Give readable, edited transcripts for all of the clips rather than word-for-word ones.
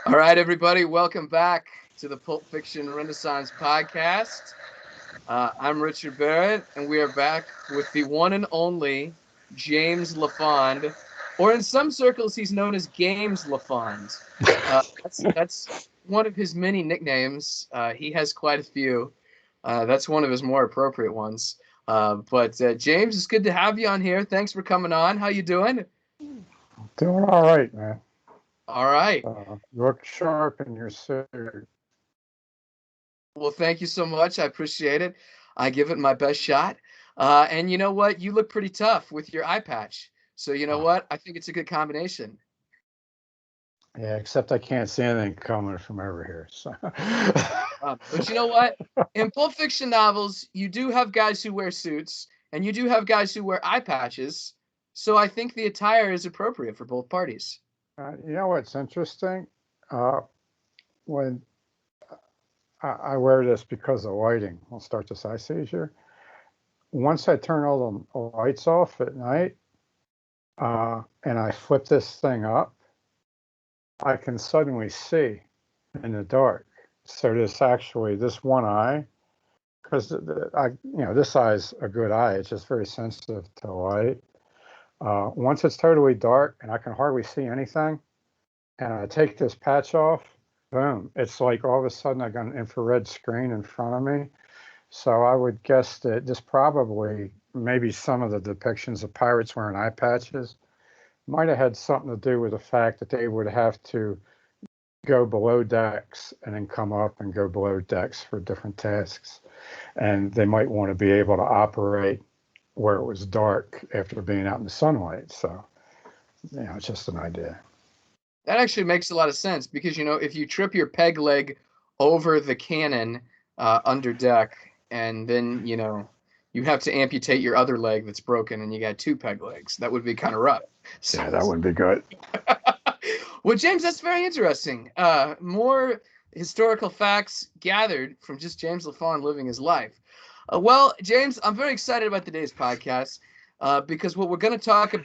All right, everybody, welcome back to the Pulp Fiction Renaissance Podcast. I'm Richard Barrett, and we are back with the one and only James Lafond, or in some circles, he's known as Games Lafond. That's one of his many nicknames. He has quite a few. That's one of his more appropriate ones. But James, it's good to have you on here. Thanks for coming on. How you doing? Doing all right, man. All right. You look sharp in your suit. Well, thank you so much. I appreciate it. I give it my best shot. And you know what? You look pretty tough with your eye patch. So you know what? I think it's a good combination. Yeah, except I can't see anything coming from over here. So. But you know what? In Pulp Fiction novels, you do have guys who wear suits, and you do have guys who wear eye patches. So I think the attire is appropriate for both parties. You know what's interesting? When I wear this because of lighting, I'll start this eye seizure. Once I turn all the lights off at night, and I flip this thing up, I can suddenly see in the dark. So this one eye, because this eye is a good eye. It's just very sensitive to light. Once it's totally dark and I can hardly see anything, and I take this patch off, boom, it's like all of a sudden I got an infrared screen in front of me. So I would guess that this probably, maybe some of the depictions of pirates wearing eye patches might have had something to do with the fact that they would have to go below decks and then come up and go below decks for different tasks. And they might want to be able to operate where it was dark after being out in the sunlight. So, it's just an idea. That actually makes a lot of sense because, if you trip your peg leg over the cannon under deck, and then, you have to amputate your other leg that's broken and you got two peg legs, that would be kind of rough. So, yeah, that wouldn't be good. Well, James, that's very interesting. More historical facts gathered from just James Lafond living his life. Well, James, I'm very excited about today's podcast because what we're going to talk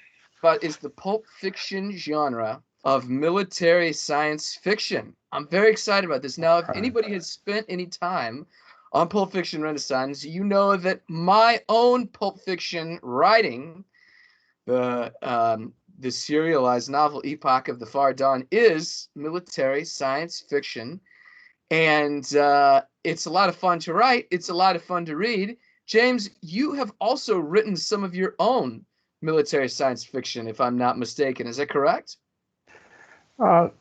about is the pulp fiction genre of military science fiction. I'm very excited about this. Now, if anybody has spent any time on Pulp Fiction Renaissance, you know that my own Pulp Fiction writing, the serialized novel Epoch of the Far Dawn, is military science fiction. And it's a lot of fun to write. It's a lot of fun to read. James, you have also written some of your own military science fiction, if I'm not mistaken. Is that correct?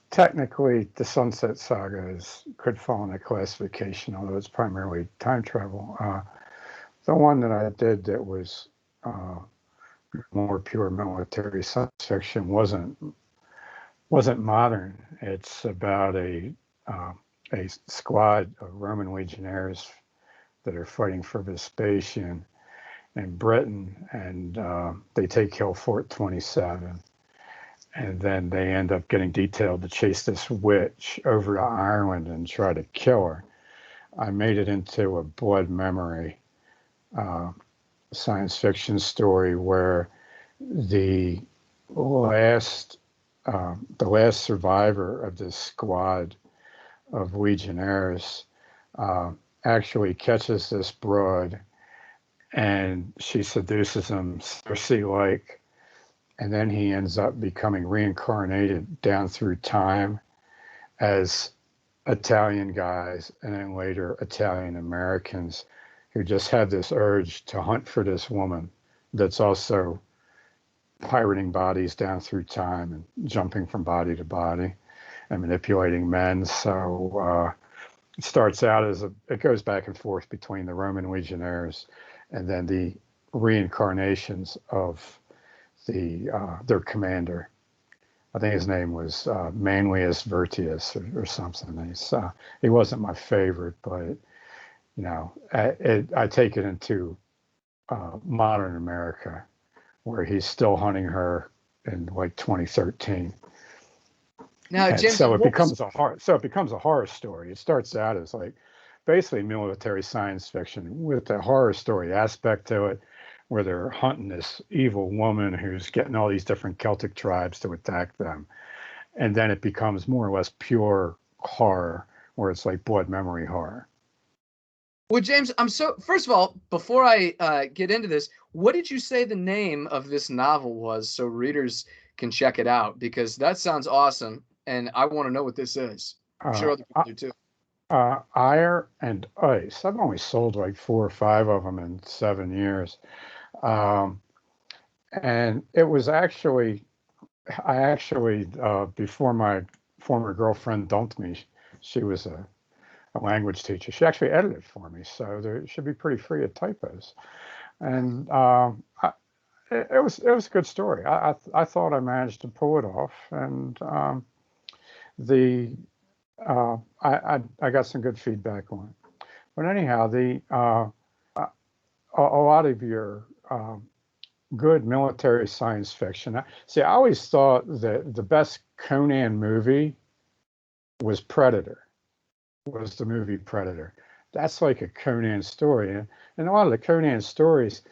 Technically, the Sunset Saga could fall in a classification, although it's primarily time travel. The one that I did that was more pure military science fiction wasn't modern. It's about a squad of Roman legionnaires that are fighting for Vespasian in Britain, and they take Hill Fort 27. And then they end up getting detailed to chase this witch over to Ireland and try to kill her. I made it into a blood memory science fiction story where the last survivor of this squad of legionnaires actually catches this broad, and she seduces him, Cersei-like. And then he ends up becoming reincarnated down through time as Italian guys and then later Italian Americans who just have this urge to hunt for this woman that's also pirating bodies down through time and jumping from body to body and manipulating men. So it starts out it goes back and forth between the Roman legionnaires and then the reincarnations of their commander. I think his name was Manlius Vertius or something. He wasn't my favorite, but I take it into modern America where he's still hunting her in like 2013. Now, James, so it becomes a horror story. It starts out as like basically military science fiction with a horror story aspect to it, where they're hunting this evil woman who's getting all these different Celtic tribes to attack them. and then it becomes more or less pure horror, where it's like blood memory horror. Well, James, first of all, before I get into this, what did you say the name of this novel was so readers can check it out? Because that sounds awesome, and I want to know what this is. I'm sure other people do too. Ire and Ice. I've only sold like 4 or 5 of them in 7 years. And it was actually, before my former girlfriend dumped me, she was a language teacher. She actually edited for me, so it should be pretty free of typos. And it was a good story. I thought I managed to pull it off, and I got some good feedback on it. But anyhow, a lot of your good military science fiction. See, I always thought that the best Conan movie was the movie Predator. That's like a Conan story. And a lot of the Conan stories,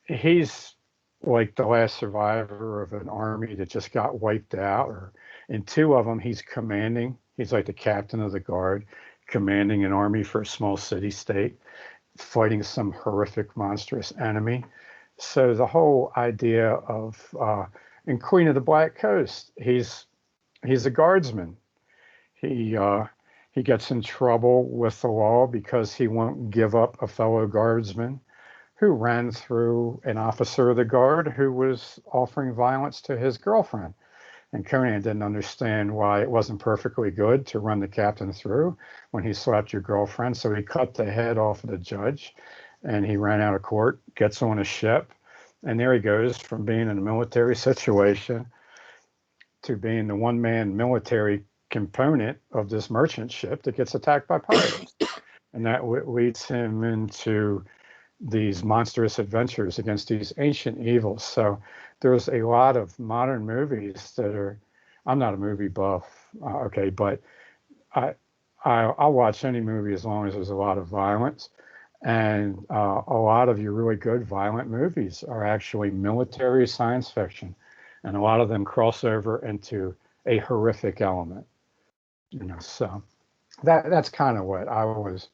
he's like the last survivor of an army that just got wiped out. Or in 2 of them, he's commanding. He's like the captain of the guard, commanding an army for a small city-state, fighting some horrific, monstrous enemy. So the whole idea of in Queen of the Black Coast, he's a guardsman. He gets in trouble with the law because he won't give up a fellow guardsman who ran through an officer of the guard who was offering violence to his girlfriend. And Conan didn't understand why it wasn't perfectly good to run the captain through when he slapped your girlfriend. So he cut the head off of the judge, and he ran out of court, gets on a ship, and there he goes from being in a military situation to being the one-man military component of this merchant ship that gets attacked by pirates. And that leads him into these monstrous adventures against these ancient evils. So there's a lot of modern movies that are, I'm not a movie buff, okay, but I'll watch any movie as long as there's a lot of violence. And a lot of your really good violent movies are actually military science fiction. And a lot of them cross over into a horrific element. So that's kind of what I was,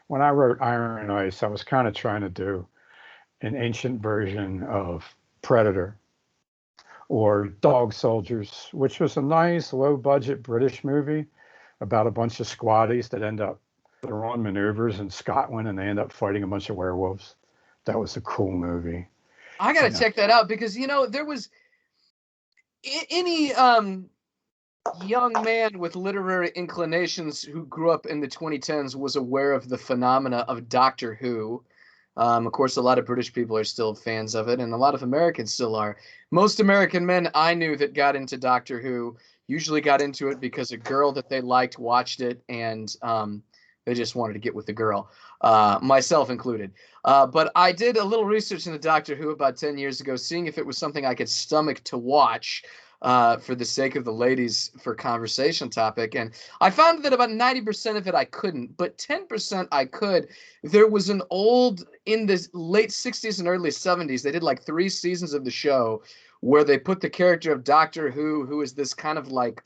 when I wrote Iron and Ice, I was kind of trying to do an ancient version of Predator or Dog Soldiers, which was a nice low budget British movie about a bunch of squaddies that they're on maneuvers in Scotland and they end up fighting a bunch of werewolves. That was a cool movie. I got to check that out because, there was any young man with literary inclinations who grew up in the 2010s was aware of the phenomena of Doctor Who. Of course, a lot of British people are still fans of it, and a lot of Americans still are. Most American men I knew that got into Doctor Who usually got into it because a girl that they liked watched it, and they just wanted to get with the girl, myself included. But I did a little research into Doctor Who about 10 years ago, seeing if it was something I could stomach to watch for the sake of the ladies for conversation topic. And I found that about 90% of it I couldn't, but 10% I could. There was an in the late 60s and early 70s, they did like 3 seasons of the show where they put the character of Doctor who is this kind of like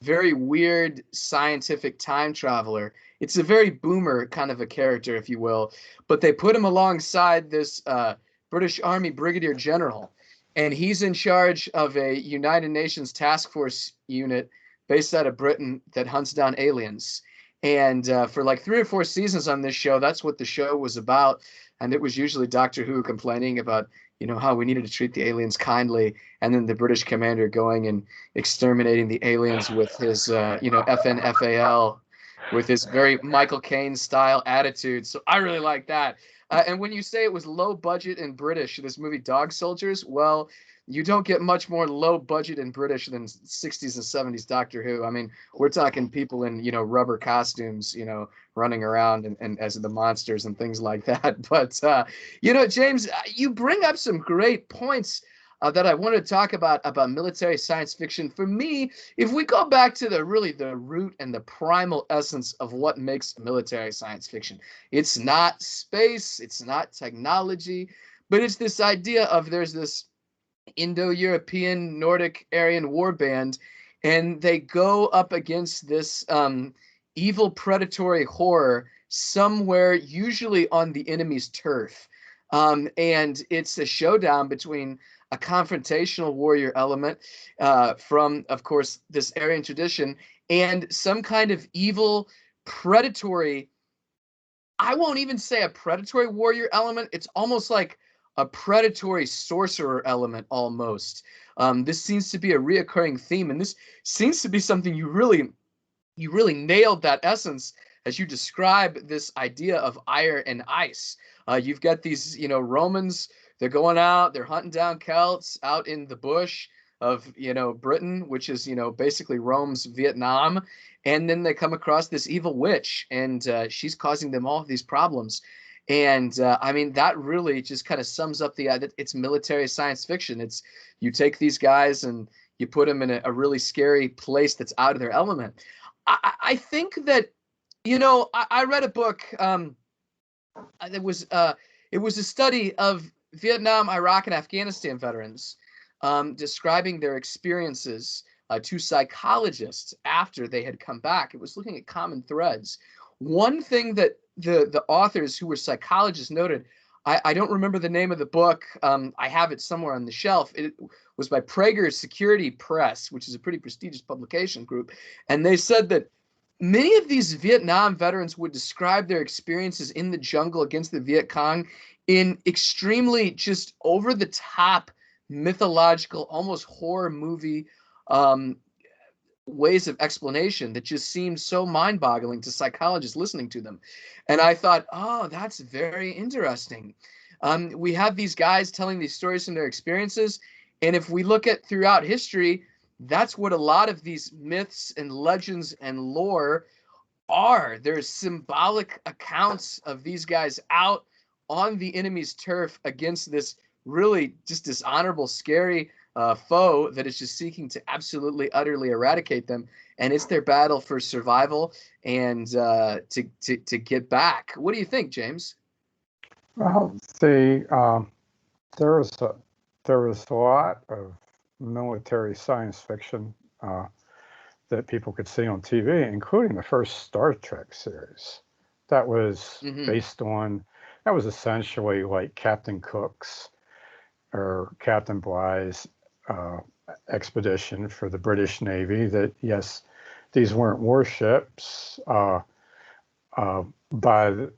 very weird scientific time traveler. It's a very boomer kind of a character, if you will, but they put him alongside this British Army Brigadier General. And he's in charge of a United Nations task force unit based out of Britain that hunts down aliens. And for like 3 or 4 seasons on this show, that's what the show was about. And it was usually Doctor Who complaining about, how we needed to treat the aliens kindly. And then the British commander going and exterminating the aliens with his, FNFAL, with his very Michael Caine style attitude. So I really like that. And when you say it was low budget in British, this movie Dog Soldiers, well, you don't get much more low budget in British than 60s and 70s Doctor Who. I mean, we're talking people in, rubber costumes, running around and as the monsters and things like that. But, James, you bring up some great points that I want to talk about military science fiction. For me, if we go back to the root and the primal essence of what makes military science fiction, it's not space, it's not technology, but it's this idea of there's this Indo-European Nordic Aryan war band, and they go up against this evil predatory horror somewhere, usually on the enemy's turf. And it's a showdown between a confrontational warrior element from, of course, this Aryan tradition, and some kind of evil predatory. I won't even say a predatory warrior element. It's almost like a predatory sorcerer element almost. This seems to be a reoccurring theme, and this seems to be something you really nailed that essence as you describe this idea of ire and ice. You've got these, Romans, they're going out, they're hunting down Celts out in the bush of, Britain, which is, basically Rome's Vietnam. And then they come across this evil witch, and she's causing them all of these problems. And I mean, that really just kind of sums up it's military science fiction. It's, you take these guys and you put them in a really scary place that's out of their element. I think that, I read a book. It was a study of Vietnam, Iraq, and Afghanistan veterans describing their experiences to psychologists after they had come back. It was looking at common threads. One thing that the authors who were psychologists noted, I don't remember the name of the book. I have it somewhere on the shelf. It was by Prager Security Press, which is a pretty prestigious publication group. And they said that many of these Vietnam veterans would describe their experiences in the jungle against the Viet Cong in extremely just over-the-top, mythological, almost horror movie ways of explanation that just seemed so mind-boggling to psychologists listening to them. And I thought, oh, that's very interesting. We have these guys telling these stories from their experiences, and if we look at throughout history, that's what a lot of these myths and legends and lore are. There's symbolic accounts of these guys out on the enemy's turf against this really just dishonorable, scary foe that is just seeking to absolutely, utterly eradicate them. And it's their battle for survival and to get back. What do you think, James? Well, there was a lot of military science fiction that people could see on TV, including the first Star Trek series. That was based on, that was essentially like Captain Cook's or Captain Bligh's expedition for the British Navy. That, yes, these weren't warships by the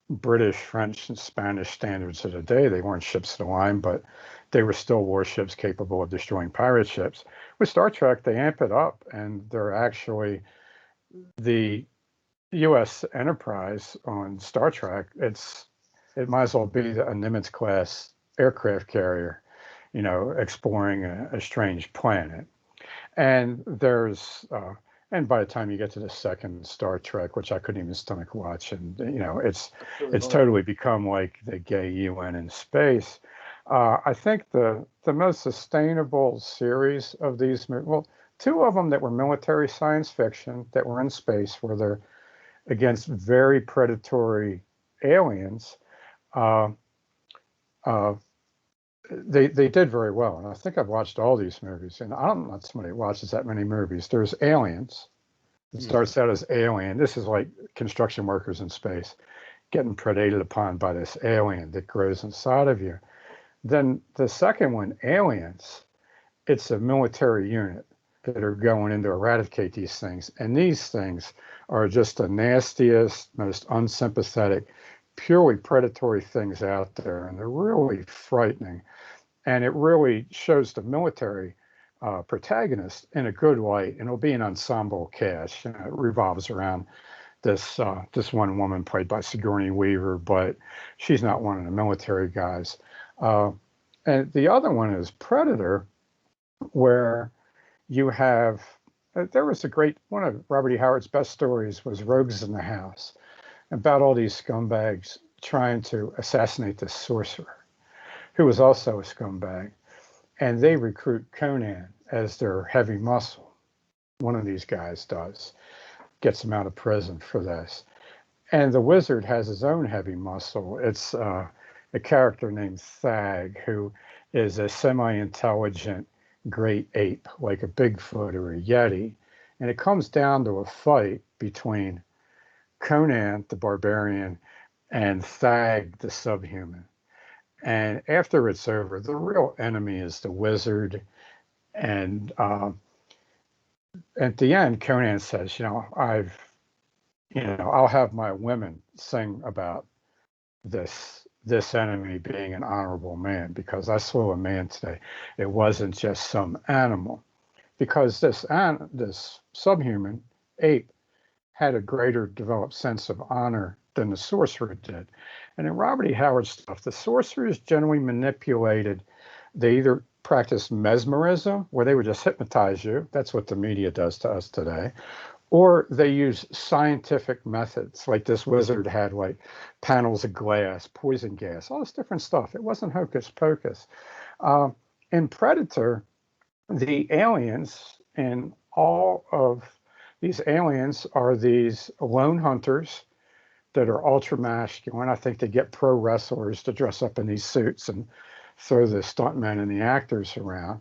British, French, and Spanish standards of the day. They weren't ships of the line, but they were still warships capable of destroying pirate ships. With Star Trek, they amp it up, and they're actually the U.S. Enterprise on Star Trek. It might as well be a Nimitz-class aircraft carrier, exploring a strange planet. And and by the time you get to the second Star Trek, which I couldn't even stomach watching, it's totally become like the gay UN in space. I think the most sustainable series of these, well, two of them that were military science fiction that were in space, where they're against very predatory aliens. They did very well, and I think I've watched all these movies. And I'm not somebody who watches that many movies. There's Aliens. It starts out as Alien. This is like construction workers in space getting predated upon by this alien that grows inside of you. Then the second one, Aliens, it's a military unit that are going in to eradicate these things. And these things are just the nastiest, most unsympathetic, purely predatory things out there. And they're really frightening. And it really shows the military protagonist in a good light. And it'll be an ensemble cast. It revolves around this one woman played by Sigourney Weaver, but she's not one of the military guys. And the other one is Predator, where you have, there was one of Robert E. Howard's best stories was Rogues in the House, about all these scumbags trying to assassinate this sorcerer, who was also a scumbag. And they recruit Conan as their heavy muscle. One of these guys gets him out of prison for this. And the wizard has his own heavy muscle. It's a character named Thag, who is a semi-intelligent great ape, like a Bigfoot or a Yeti. And it comes down to a fight between Conan, the barbarian, and Thag, the subhuman. And after it's over, the real enemy is the wizard. And at the end, Conan says, I'll have my women sing about this enemy being an honorable man because I slew a man today. It wasn't just some animal. Because this subhuman ape had a greater developed sense of honor than the sorcerer did. And in Robert E. Howard's stuff, the sorcerers generally manipulated. They either practiced mesmerism, where they would just hypnotize you. That's what the media does to us today. Or they use scientific methods, like this wizard had like panels of glass, poison gas, all this different stuff. It wasn't hocus pocus. In Predator, the aliens and all of these aliens are these lone hunters that are ultra masculine. I think they get pro wrestlers to dress up in these suits and throw the stuntmen and the actors around.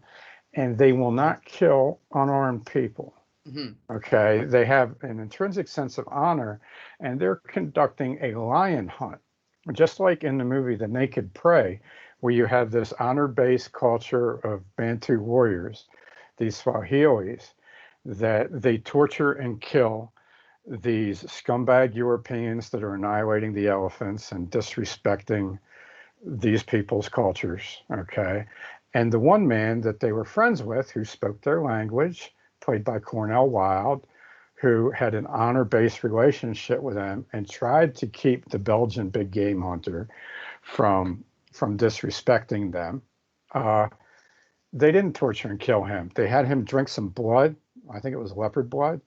And they will not kill unarmed people. Mm-hmm. Okay. They have an intrinsic sense of honor, and they're conducting a lion hunt, just like in the movie The Naked Prey, where you have this honor-based culture of Bantu warriors, these Swahilis, that they torture and kill these scumbag Europeans that are annihilating the elephants and disrespecting these people's cultures, okay? And the one man that they were friends with who spoke their language, played by Cornell Wilde, who had an honor-based relationship with them and tried to keep the Belgian big game hunter from disrespecting them. They didn't torture and kill him. They had him drink some blood. I think it was leopard blood.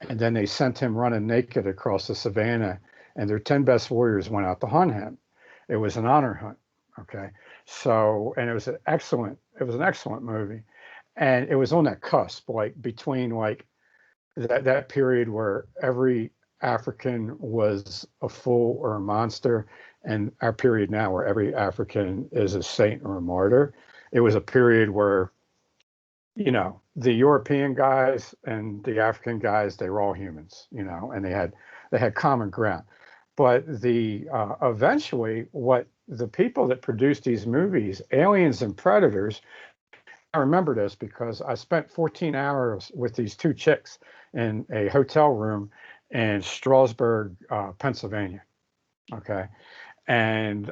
And then they sent him running naked across the savannah, and their 10 best warriors went out to hunt him. It was an honor hunt. Okay. So, and it was an excellent movie. And it was on that cusp, like between like that period where every African was a fool or a monster, and our period now where every African is a saint or a martyr. It was a period where, the European guys and the African guys, they were all humans, and they had common ground. But eventually what the people that produced these movies, Aliens and Predators, I remember this because I spent 14 hours with these two chicks in a hotel room in Strasburg, Pennsylvania. Okay. And,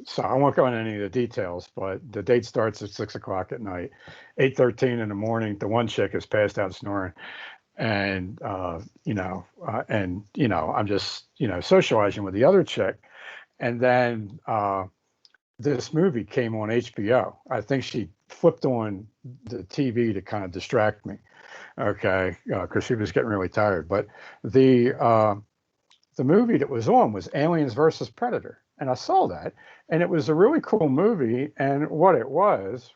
so I won't go into any of the details, but the date starts at 6:00 at night, 8:13 in the morning. The one chick is passed out snoring. And, I'm just, socializing with the other chick. And then, this movie came on HBO. I think she flipped on the TV to kind of distract me, okay, because she was getting really tired. But the movie that was on was Aliens versus Predator, and I saw that, and it was a really cool movie. And what it was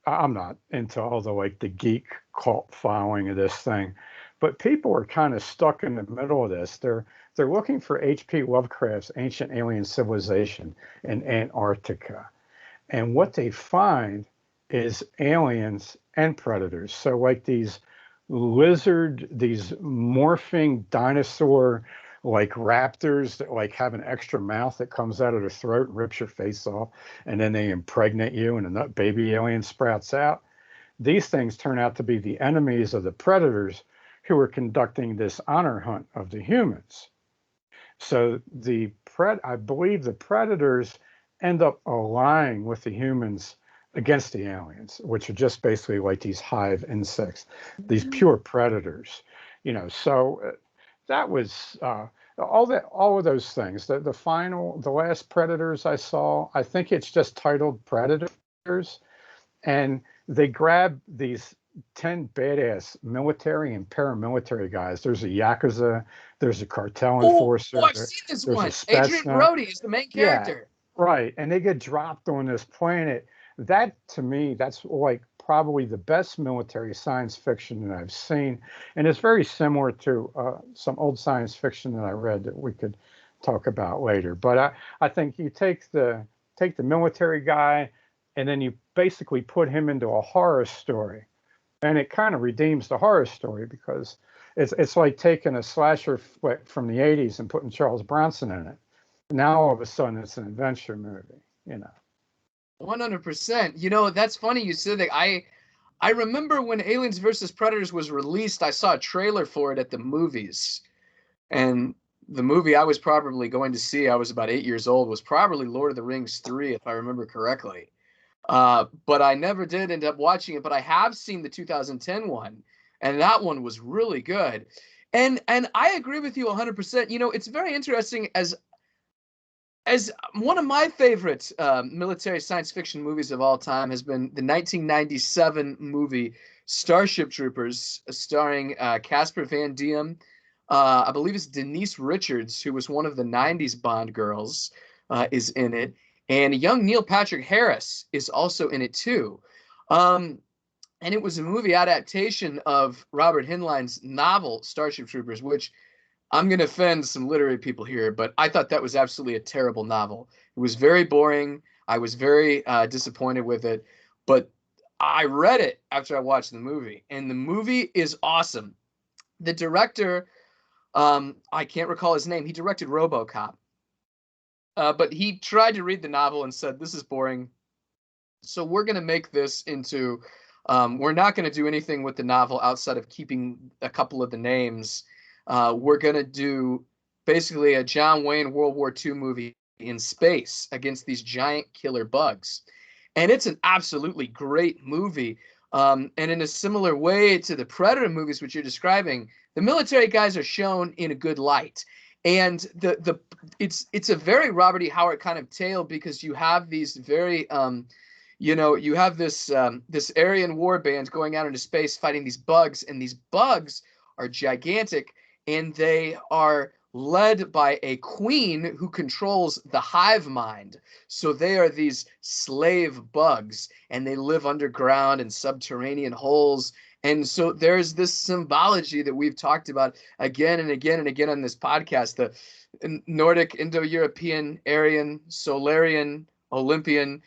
I'm not into all the geek cult following of this thing, but people are kind of stuck in the middle of this. They're looking for H.P. Lovecraft's ancient alien civilization in Antarctica. And what they find is aliens and predators. So these morphing dinosaur raptors that have an extra mouth that comes out of their throat and rips your face off, and then they impregnate you and a baby alien sprouts out. These things turn out to be the enemies of the predators who are conducting this honor hunt of the humans. So I believe the predators end up allying with the humans against the aliens, which are just basically these hive insects, these pure predators, So that was all of those things. The last Predators I saw, I think it's just titled Predators, and they grab these 10 badass military and paramilitary guys. There's a Yakuza, there's a cartel enforcer. I've seen this one. Adrian Brody is the main character. Yeah, right. And they get dropped on this planet. That, to me, that's probably the best military science fiction that I've seen. And it's very similar to some old science fiction that I read that we could talk about later. But I think you take the take the military guy, and then you basically put him into a horror story. And it kind of redeems the horror story, because it's like taking a slasher flick from the 80s and putting Charles Bronson in it. Now all of a sudden it's an adventure movie, 100%. That's funny you said that. I remember when Aliens versus Predators was released, I saw a trailer for it at the movies. And the movie I was probably going to see, I was about 8 years old, was probably Lord of the Rings 3, if I remember correctly. But I never did end up watching it, but I have seen the 2010 one, and that one was really good. And I agree with you 100%. It's very interesting, as one of my favorite military science fiction movies of all time has been the 1997 movie Starship Troopers, starring Casper Van Diem. I believe it's Denise Richards, who was one of the 90s Bond girls, is in it. And young Neil Patrick Harris is also in it too. And it was a movie adaptation of Robert Heinlein's novel, Starship Troopers, which I'm going to offend some literary people here, but I thought that was absolutely a terrible novel. It was very boring. I was very disappointed with it. But I read it after I watched the movie, and the movie is awesome. The director, I can't recall his name. He directed RoboCop. But he tried to read the novel and said, this is boring. So we're going to make this into, we're not going to do anything with the novel outside of keeping a couple of the names. We're going to do basically a John Wayne World War II movie in space against these giant killer bugs. And it's an absolutely great movie. And in a similar way to the Predator movies, which you're describing, the military guys are shown in a good light. And it's a very Robert E. Howard kind of tale, because you have these very you have this Aryan war band going out into space fighting these bugs, and these bugs are gigantic, and they are led by a queen who controls the hive mind. So they are these slave bugs, and they live underground in subterranean holes. And so there's this symbology that we've talked about again and again and again on this podcast, the Nordic, Indo-European, Aryan, Solarian, Olympian,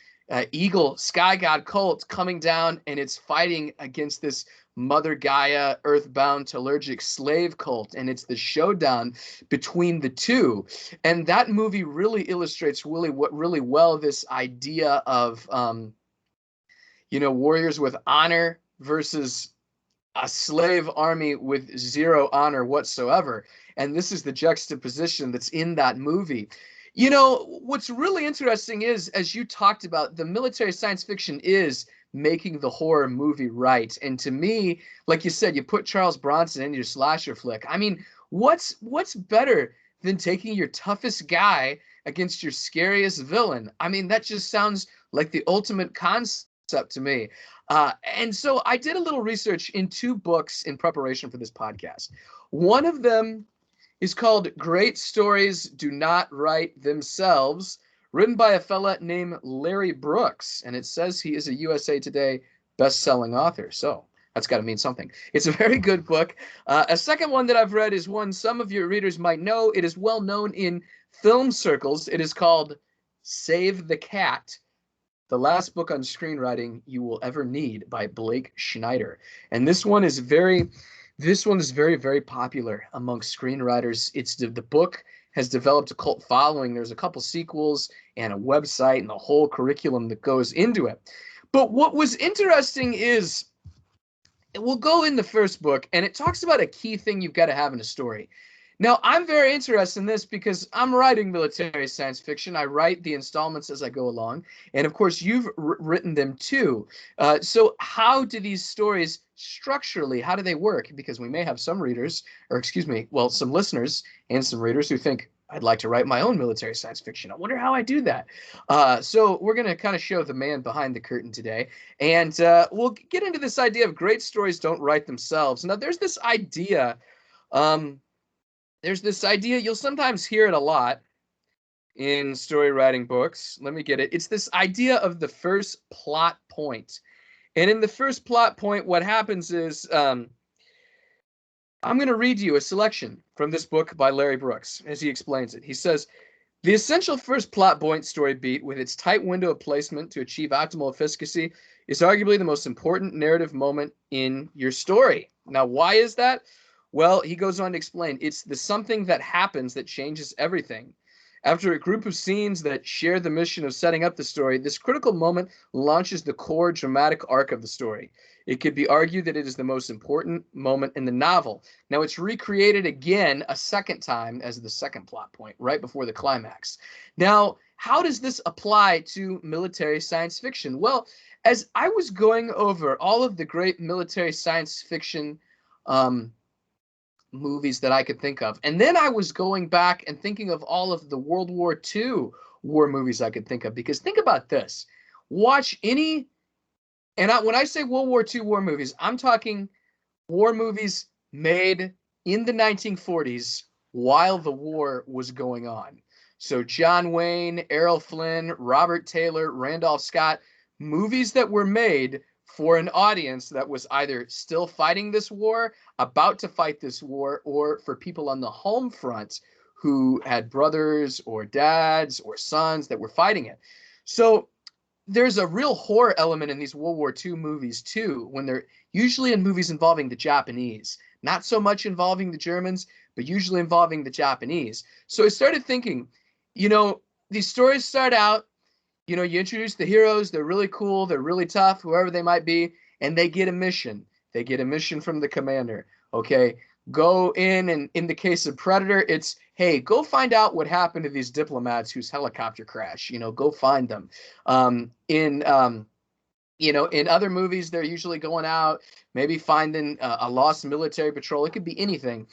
eagle, sky god cult coming down, and it's fighting against this Mother Gaia, earthbound, telurgic slave cult, and it's the showdown between the two. And that movie really illustrates really well this idea of warriors with honor versus a slave army with zero honor whatsoever. And this is the juxtaposition that's in that movie. What's really interesting is, as you talked about, the military science fiction is making the horror movie right. And to me, like you said, you put Charles Bronson in your slasher flick. I mean, what's better than taking your toughest guy against your scariest villain? I mean, that just sounds like the ultimate concept to me. And so I did a little research in 2 books in preparation for this podcast. One of them is called Great Stories Do Not Write Themselves, written by a fella named Larry Brooks. And it says he is a USA Today best-selling author. So that's got to mean something. It's a very good book. A second one that I've read is one some of your readers might know. It is well known in film circles. It is called Save the Cat, the last book on screenwriting you will ever need, by Blake Schneider. And this one is very, very popular among screenwriters. The book has developed a cult following. There's a couple sequels and a website and the whole curriculum that goes into it. But what was interesting is, we'll go in the first book, and it talks about a key thing you've got to have in a story. Now, I'm very interested in this because I'm writing military science fiction. I write the installments as I go along. And of course, you've written them too. So how do these stories structurally, how do they work? Because we may have some readers, some listeners and some readers who think, I'd like to write my own military science fiction. I wonder how I do that. So we're going to kind of show the man behind the curtain today. And we'll get into this idea of great stories don't write themselves. Now, there's this idea... you'll sometimes hear it a lot in story writing books. Let me get it. It's this idea of the first plot point. And in the first plot point, what happens is, I'm going to read you a selection from this book by Larry Brooks as he explains it. He says, The essential first plot point story beat, with its tight window of placement to achieve optimal efficacy, is arguably the most important narrative moment in your story. Now, why is that? Well, he goes on to explain, it's the something that happens that changes everything. After a group of scenes that share the mission of setting up the story, this critical moment launches the core dramatic arc of the story. It could be argued that it is the most important moment in the novel. Now, it's recreated again a second time as the second plot point, right before the climax. Now, how does this apply to military science fiction? Well, as I was going over all of the great military science fiction movies that I could think of, and then I was going back and thinking of all of the World War II war movies I could think of, because think about this. Watch any, and when I say World War II war movies, I'm talking war movies made in the 1940s while the war was going on. So John Wayne, Errol Flynn, Robert Taylor, Randolph Scott, movies that were made for an audience that was either still fighting this war, about to fight this war, or for people on the home front who had brothers or dads or sons that were fighting it. So there's a real horror element in these World War II movies too, when they're usually in movies involving the Japanese, not so much involving the Germans, but usually involving the Japanese. So I started thinking, these stories start out, you introduce the heroes, they're really cool, they're really tough, whoever they might be, and they get a mission. They get a mission from the commander. Okay, go in, and in the case of Predator, it's, hey, go find out what happened to these diplomats whose helicopter crashed. Go find them. In other movies, they're usually going out, maybe finding a lost military patrol. It could be anything.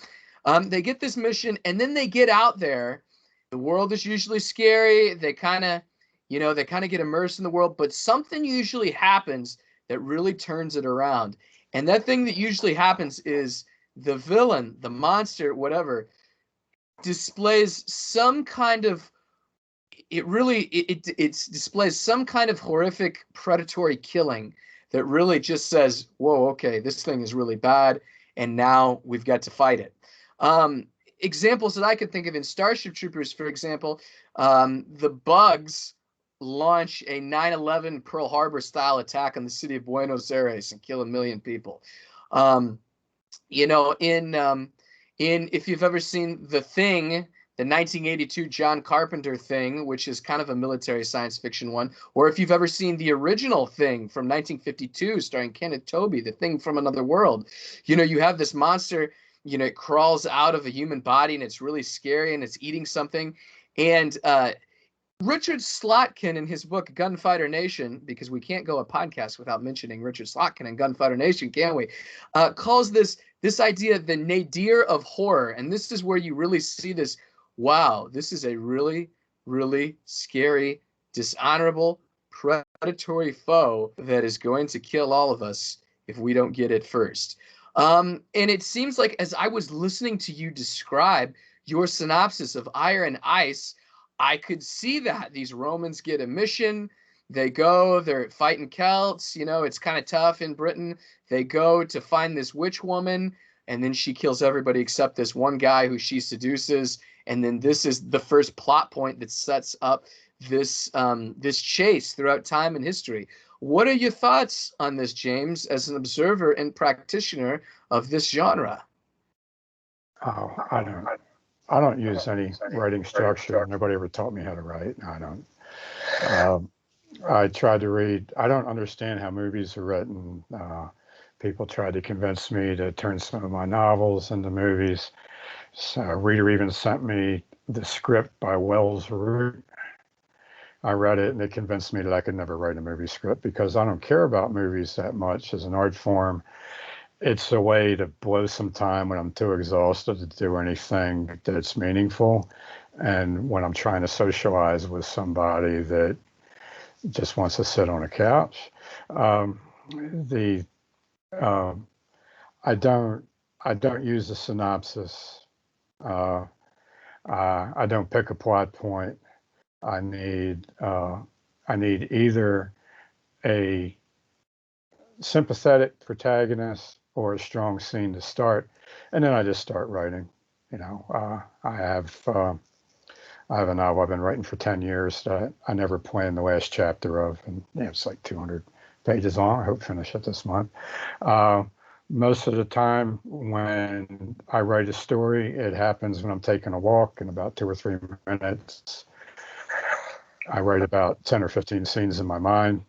They get this mission, and then they get out there. The world is usually scary. They kind of get immersed in the world, but something usually happens that really turns it around. And that thing that usually happens is the villain, the monster, whatever, displays some kind of, it displays some kind of horrific predatory killing that really just says, whoa, okay, this thing is really bad, and now we've got to fight it. Examples that I could think of in Starship Troopers, for example, the Bugs launch a 9/11 Pearl Harbor style attack on the city of Buenos Aires and kill 1 million people. If you've ever seen The Thing, the 1982 John Carpenter Thing, which is kind of a military science fiction one, or if you've ever seen the original Thing from 1952 starring Kenneth Tobey, The Thing from Another World, you have this monster, it crawls out of a human body and it's really scary and it's eating something. And Richard Slotkin, in his book Gunfighter Nation, because we can't go a podcast without mentioning Richard Slotkin and Gunfighter Nation, can we? Calls this idea the nadir of horror. And this is where you really see this, wow, this is a really, really scary, dishonorable, predatory foe that is going to kill all of us if we don't get it first. And it seems like, as I was listening to you describe your synopsis of Iron and Ice, I could see that these Romans get a mission. They go, they're fighting Celts. It's kind of tough in Britain. They go to find this witch woman, and then she kills everybody except this one guy who she seduces. And then this is the first plot point that sets up this chase throughout time and history. What are your thoughts on this, James, as an observer and practitioner of this genre? Oh, I don't use any writing structure. Nobody ever taught me how to write. I don't. I tried to read. I don't understand how movies are written. People tried to convince me to turn some of my novels into movies. So a reader even sent me the script by Wells Root. I read it and it convinced me that I could never write a movie script, because I don't care about movies that much as an art form. It's a way to blow some time when I'm too exhausted to do anything that's meaningful, and when I'm trying to socialize with somebody that just wants to sit on a couch. I don't use a synopsis. I don't pick a plot point. I need either a sympathetic protagonist or a strong scene to start, and then I just start writing. I have I have a novel I've been writing for 10 years that I never planned the last chapter of, and it's like 200 pages long. I hope to finish it this month. Most of the time when I write a story, it happens when I'm taking a walk in about 2 or 3 minutes. I write about 10 or 15 scenes in my mind.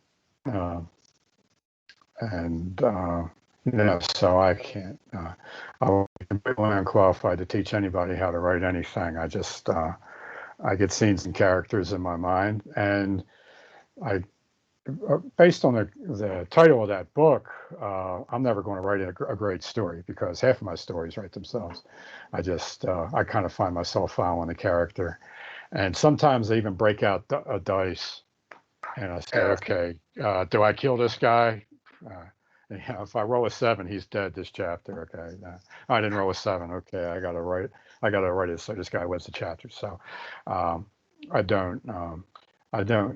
So I can't, I'm completely unqualified to teach anybody how to write anything. I get scenes and characters in my mind, and based on the title of that book, I'm never going to write a great story because half of my stories write themselves. I kind of find myself following a character, and sometimes I even break out a dice, and I say, okay, do I kill this guy? If I roll a 7, he's dead this chapter. Okay, I didn't roll a 7. Okay, I gotta write it so this guy wins the chapter. So I don't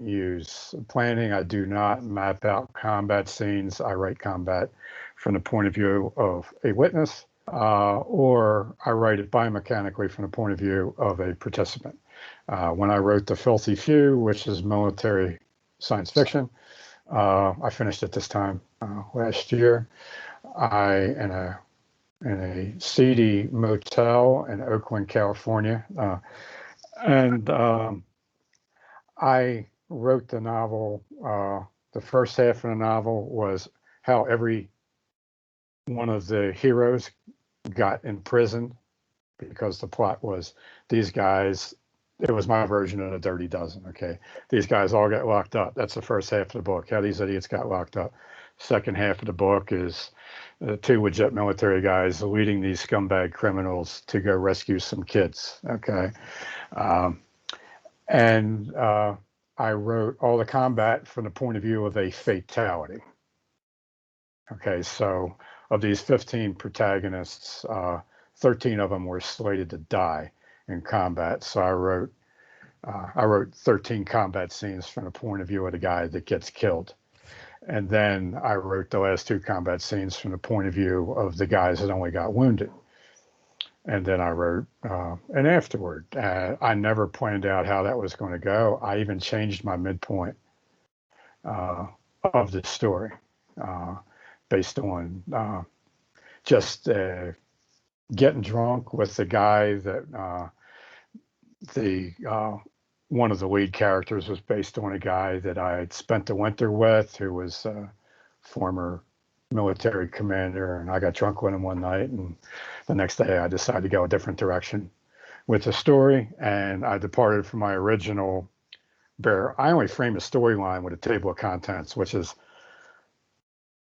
use planning. I do not map out combat scenes. I write combat from the point of view of a witness, or I write it biomechanically from the point of view of a participant. When I wrote The Filthy Few, which is military science fiction, I finished it this time last year. In a seedy motel in Oakland, California, and I wrote the novel. The first half of the novel was how every one of the heroes got imprisoned because the plot was these guys. It was my version of the Dirty Dozen. Okay, these guys all got locked up. That's the first half of the book. How these idiots got locked up. Second half of the book is 2 legit military guys leading these scumbag criminals to go rescue some kids. Okay, and I wrote all the combat from the point of view of a fatality. Okay, so of these 15 protagonists, 13 of them were slated to die in combat. So I wrote 13 combat scenes from the point of view of the guy that gets killed. And then I wrote the last 2 combat scenes from the point of view of the guys that only got wounded. And then I wrote an afterward. I never planned out how that was going to go. I even changed my midpoint of the story based on just getting drunk with the guy that one of the lead characters was based on a guy that I had spent the winter with, who was a former military commander, and I got drunk with him one night, and the next day I decided to go a different direction with the story, and I departed from my original I only frame a storyline with a table of contents, which is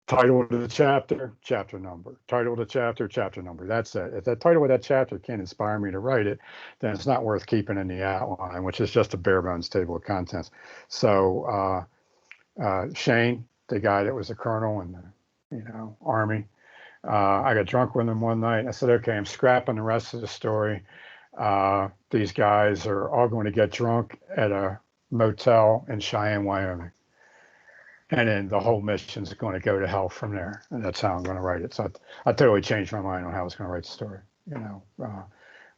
title of the chapter, chapter number, title of the chapter number. That's it. If the title of that chapter can't inspire me to write it, then it's not worth keeping in the outline, which is just a bare bones table of contents. So Shane, the guy that was a colonel in the Army, I got drunk with him one night. I said, okay, I'm scrapping the rest of the story. These guys are all going to get drunk at a motel in Cheyenne, Wyoming. And then the whole mission's going to go to hell from there. And that's how I'm going to write it. So I totally changed my mind on how I was going to write the story,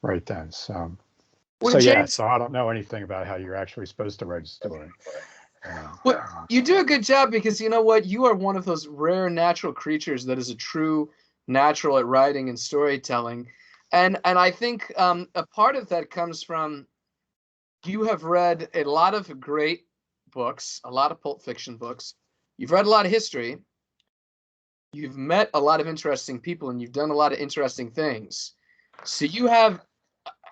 right then. So I don't know anything about how you're actually supposed to write a story. Well, you do a good job because you know what? You are one of those rare natural creatures that is a true natural at writing and storytelling. And I think a part of that comes from you have read a lot of great books, a lot of Pulp Fiction books. You've read a lot of history. You've met a lot of interesting people, and you've done a lot of interesting things. So you have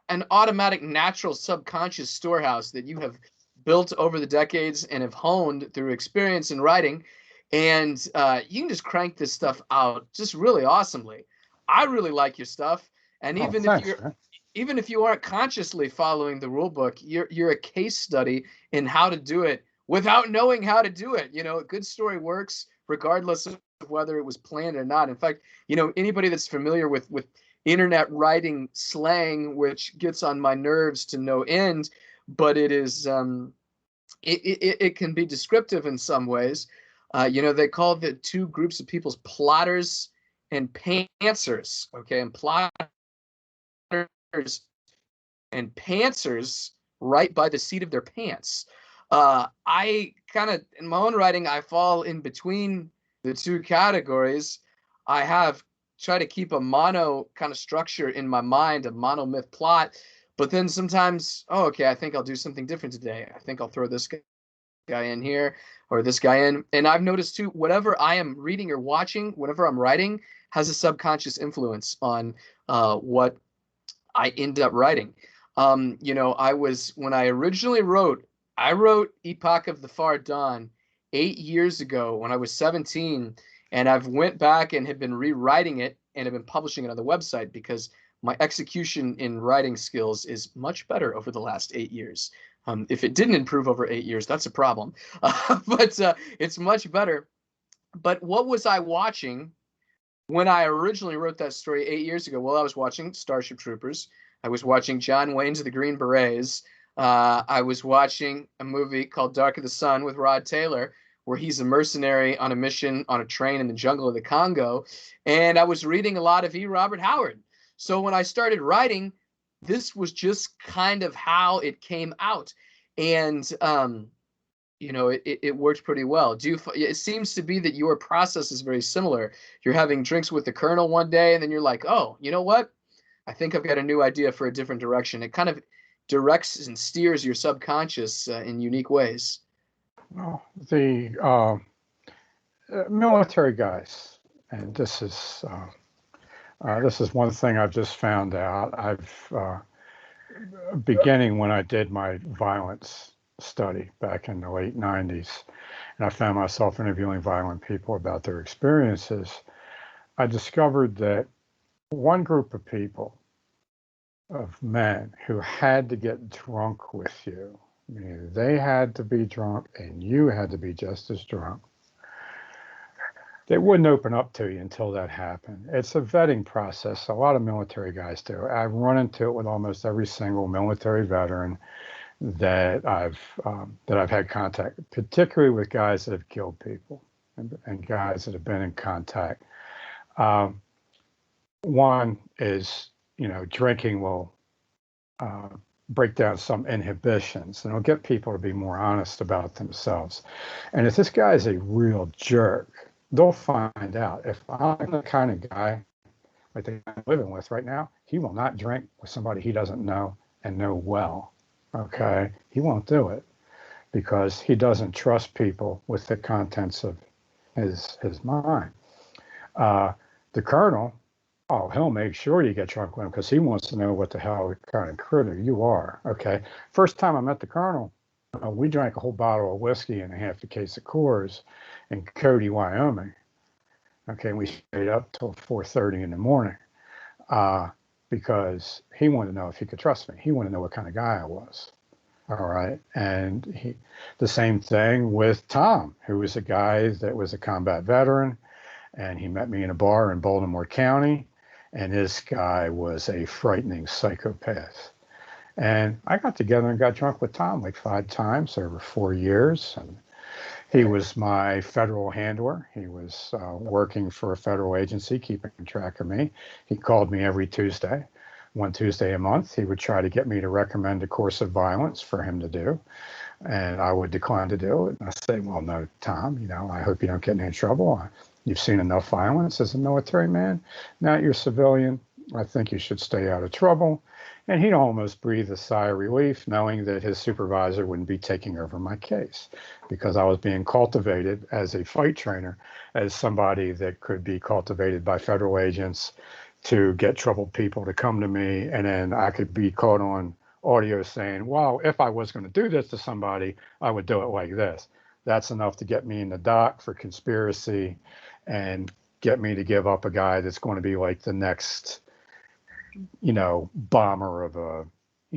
an automatic, natural, subconscious storehouse that you have built over the decades and have honed through experience in writing. And you can just crank this stuff out just really awesomely. I really like your stuff. And even if you aren't consciously following the rule book, you're a case study in how to do it without knowing how to do it. A good story works regardless of whether it was planned or not. In fact, anybody that's familiar with internet writing slang, which gets on my nerves to no end, but it is it can be descriptive in some ways. They call the 2 groups of people plotters and pantsers. Okay, and plotters and pantsers right by the seat of their pants. I kind of, in my own writing, I fall in between the two categories. I have tried to keep a mono kind of structure in my mind, a monomyth plot, but then sometimes, oh, okay, I think I'll do something different today. I think I'll throw this guy in here or this guy in. And I've noticed too, whatever I am reading or watching, whatever I'm writing, has a subconscious influence on what I end up writing. When I originally wrote, I wrote Epoch of the Far Dawn 8 years ago when I was 17, and I've went back and have been rewriting it and have been publishing it on the website because my execution in writing skills is much better over the last 8 years. If it didn't improve over 8 years, that's a problem. But it's much better. But what was I watching when I originally wrote that story 8 years ago? Well, I was watching Starship Troopers. I was watching John Wayne's The Green Berets. I was watching a movie called Dark of the Sun with Rod Taylor, where he's a mercenary on a mission on a train in the jungle of the Congo. And I was reading a lot of E. Robert Howard. So when I started writing, this was just kind of how it came out. And, it worked pretty well. It seems to be that your process is very similar. You're having drinks with the Colonel one day, and then you're like, oh, you know what? I think I've got a new idea for a different direction. It kind of directs and steers your subconscious in unique ways. Well, the military guys, and this is one thing I've just found out. Beginning when I did my violence study back in the late 90s, and I found myself interviewing violent people about their experiences, I discovered that one group of people, of men, who had to get drunk with you, meaning they had to be drunk and you had to be just as drunk, they wouldn't open up to you until that happened. It's a vetting process. A lot of military guys do. I've run into it with almost every single military veteran that I've had contact, particularly with guys that have killed people and guys that have been in contact. One is, drinking will break down some inhibitions, and it'll get people to be more honest about themselves. And if this guy is a real jerk, they'll find out. If I'm the kind of guy like the guy I'm living with right now, he will not drink with somebody he doesn't know and know well. Okay? He won't do it because he doesn't trust people with the contents of his mind. The Colonel, oh, he'll make sure you get drunk with him because he wants to know what the hell kind of critter you are. Okay? First time I met the Colonel, we drank a whole bottle of whiskey and a half a case of Coors in Cody, Wyoming. Okay, we stayed up till 4:30 in the morning because he wanted to know if he could trust me. He wanted to know what kind of guy I was. All right, and the same thing with Tom, who was a guy that was a combat veteran, and he met me in a bar in Baltimore County, and this guy was a frightening psychopath. And I got together and got drunk with Tom like 5 times over 4 years. And he was my federal handler. He was working for a federal agency, keeping track of me. He called me every Tuesday, one Tuesday a month. He would try to get me to recommend a course of violence for him to do. And I would decline to do it. And I say, well, no, Tom, I hope you don't get in any trouble. You've seen enough violence as a military man. Now you're civilian. I think you should stay out of trouble. And he'd almost breathe a sigh of relief knowing that his supervisor wouldn't be taking over my case because I was being cultivated as a fight trainer, as somebody that could be cultivated by federal agents to get troubled people to come to me. And then I could be caught on audio saying, well, if I was going to do this to somebody, I would do it like this. That's enough to get me in the dock for conspiracy and get me to give up a guy that's going to be like the next bomber of a,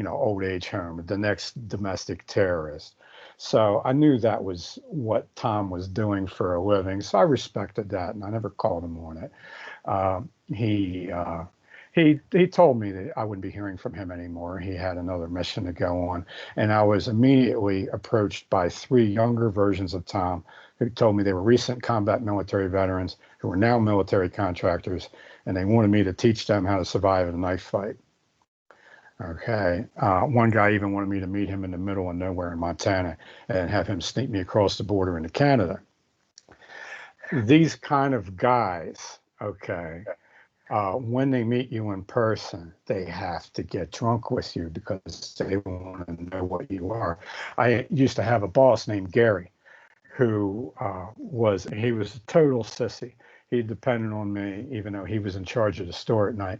old age home, the next domestic terrorist. So I knew that was what Tom was doing for a living. So I respected that, and I never called him on it. He told me that I wouldn't be hearing from him anymore. He had another mission to go on, and I was immediately approached by 3 younger versions of Tom who told me they were recent combat military veterans who were now military contractors, and they wanted me to teach them how to survive in a knife fight. Okay. One guy even wanted me to meet him in the middle of nowhere in Montana and have him sneak me across the border into Canada. These kind of guys, okay, when they meet you in person, they have to get drunk with you because they want to know what you are. I used to have a boss named Gary who he was a total sissy. He depended on me, even though he was in charge of the store at night.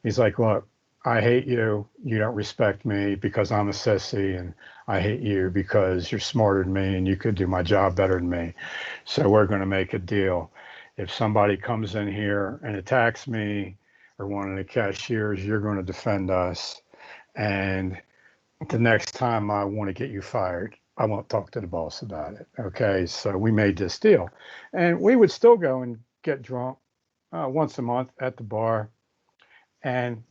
He's like, look, I hate you. You don't respect me because I'm a sissy, and I hate you because you're smarter than me and you could do my job better than me. So we're going to make a deal. If somebody comes in here and attacks me or one of the cashiers, you're going to defend us. And the next time I want to get you fired, I won't talk to the boss about it. Okay. So we made this deal. And we would still go and get drunk once a month at the bar. And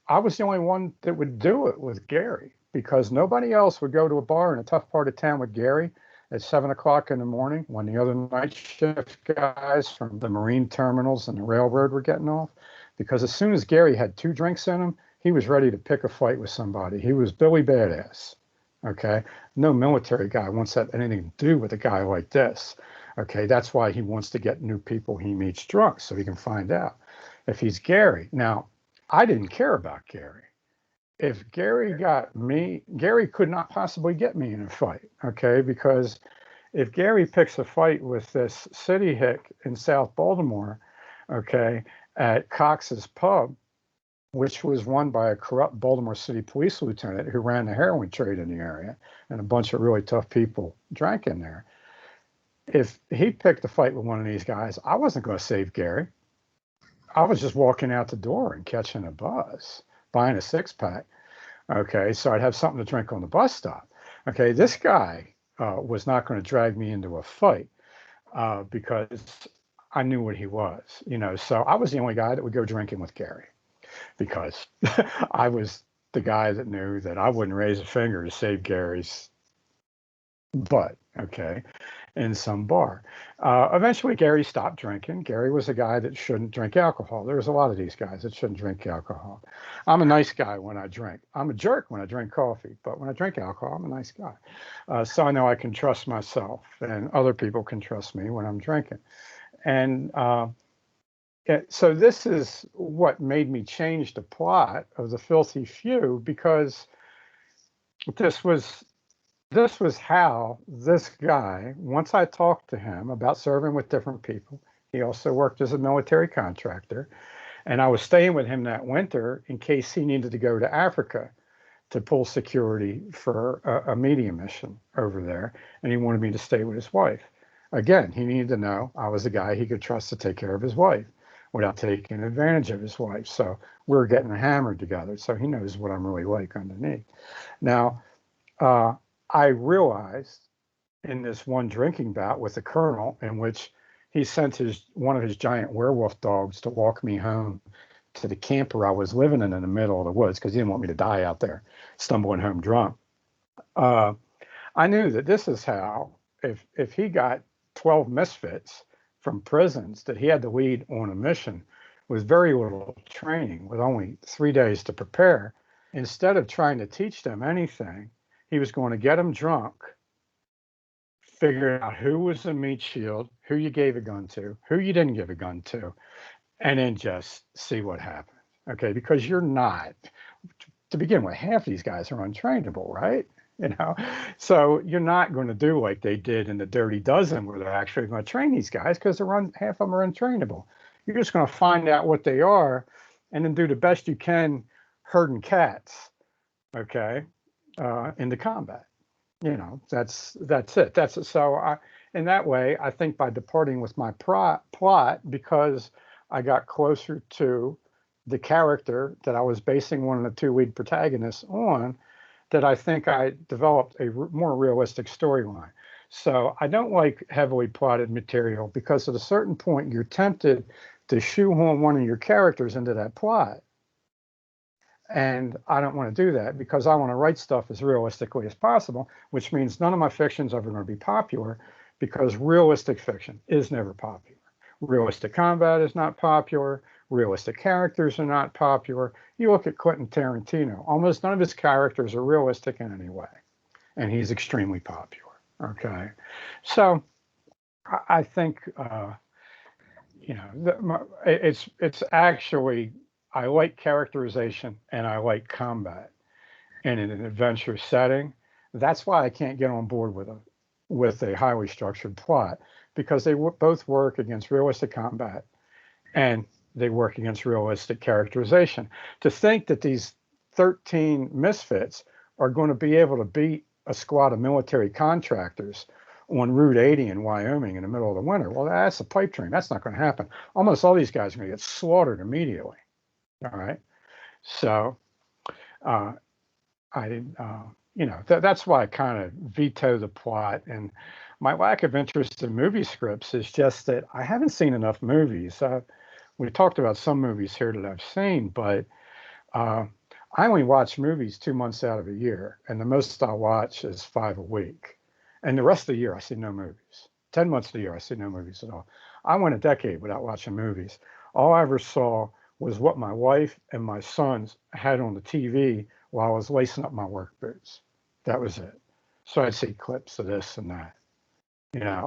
I was the only one that would do it with Gary because nobody else would go to a bar in a tough part of town with Gary at 7 o'clock in the morning when the other night shift guys from the marine terminals and the railroad were getting off. Because as soon as Gary had 2 drinks in him, he was ready to pick a fight with somebody. He was Billy Badass. Okay. No military guy wants to have anything to do with a guy like this. Okay. That's why he wants to get new people he meets drunk so he can find out if he's Gary. Now, I didn't care about Gary. If Gary got me, Gary could not possibly get me in a fight, okay? Because if Gary picks a fight with this city hick in South Baltimore, okay, at Cox's Pub, which was run by a corrupt Baltimore City police lieutenant who ran the heroin trade in the area, and a bunch of really tough people drank in there. If he picked a fight with one of these guys, I wasn't going to save Gary. I was just walking out the door and catching a bus, buying a 6-pack. Okay, so I'd have something to drink on the bus stop. Okay, this guy was not going to drag me into a fight because I knew what he was, So I was the only guy that would go drinking with Gary because I was the guy that knew that I wouldn't raise a finger to save Gary's butt. Okay. In some bar. Eventually, Gary stopped drinking. Gary was a guy that shouldn't drink alcohol. There's a lot of these guys that shouldn't drink alcohol. I'm a nice guy when I drink. I'm a jerk when I drink coffee, but when I drink alcohol, I'm a nice guy. So I know I can trust myself, and other people can trust me when I'm drinking. And so this is what made me change the plot of The Filthy Few, because this was how this guy, once I talked to him about serving with different people, he also worked as a military contractor, and I was staying with him that winter in case he needed to go to Africa to pull security for a media mission over there, and he wanted me to stay with his wife. Again, he needed to know I was a guy he could trust to take care of his wife without taking advantage of his wife. So we're getting hammered together, so he knows what I'm really like underneath. Now, I realized in this one drinking bout with the colonel, in which he sent one of his giant werewolf dogs to walk me home to the camper I was living in the middle of the woods because he didn't want me to die out there, stumbling home drunk. I knew that this is how, if he got 12 misfits from prisons that he had to lead on a mission with very little training, with only 3 days to prepare, instead of trying to teach them anything, he was going to get them drunk, figure out who was a meat shield, who you gave a gun to, who you didn't give a gun to, and then just see what happened. Okay, because you're not, to begin with, half these guys are untrainable, right? So you're not going to do like they did in the Dirty Dozen, where they're actually going to train these guys, because half of them are untrainable. You're just going to find out what they are, and then do the best you can herding cats. Okay. Into combat, that's it. So in that way, I think by departing with my plot, because I got closer to the character that I was basing one of the 2 lead protagonists on, that I think I developed a more realistic storyline. So I don't like heavily plotted material, because at a certain point you're tempted to shoehorn one of your characters into that plot. And I don't want to do that, because I want to write stuff as realistically as possible, which means none of my fiction's ever going to be popular, because realistic fiction is never popular. Realistic combat is not popular. Realistic characters are not popular. You look at Quentin Tarantino, almost none of his characters are realistic in any way, and he's extremely popular. Okay, so I think it's actually, I like characterization and I like combat in an adventure setting. That's why I can't get on board with a highly structured plot, because they both work against realistic combat and they work against realistic characterization. To think that these 13 misfits are going to be able to beat a squad of military contractors on Route 80 in Wyoming in the middle of the winter, well, that's a pipe dream. That's not going to happen. Almost all these guys are going to get slaughtered immediately. All right. So that's why I kind of veto the plot. And my lack of interest in movie scripts is just that I haven't seen enough movies. We talked about some movies here that I've seen, but I only watch movies 2 months out of a year, and the most I'll watch is 5 a week. And the rest of the year, I see no movies. 10 months of the year, I see no movies at all. I went a decade without watching movies. All I ever saw was what my wife and my sons had on the TV while I was lacing up my work boots. That was it. So I'd see clips of this and that.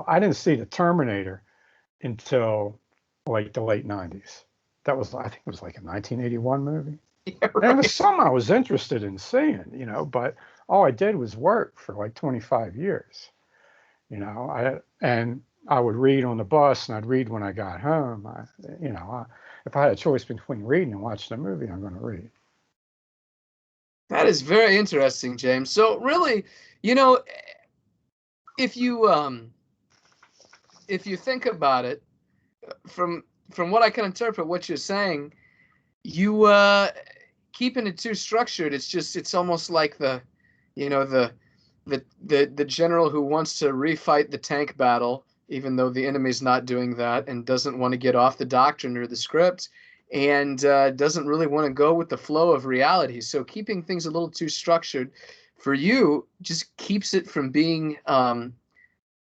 I didn't see the Terminator until like the late 90s. I think it was like a 1981 movie. Yeah, right. And it was something I was interested in seeing, but all I did was work for like 25 years. I would read on the bus and I'd read when I got home. If I had a choice between reading and watching a movie, I'm going to read. That is very interesting, James. So really, if you think about it, from what I can interpret what you're saying, you keeping it too structured, it's almost like the general who wants to refight the tank battle, even though the enemy's not doing that, and doesn't want to get off the doctrine or the script, and doesn't really want to go with the flow of reality. So keeping things a little too structured for you just keeps it from being,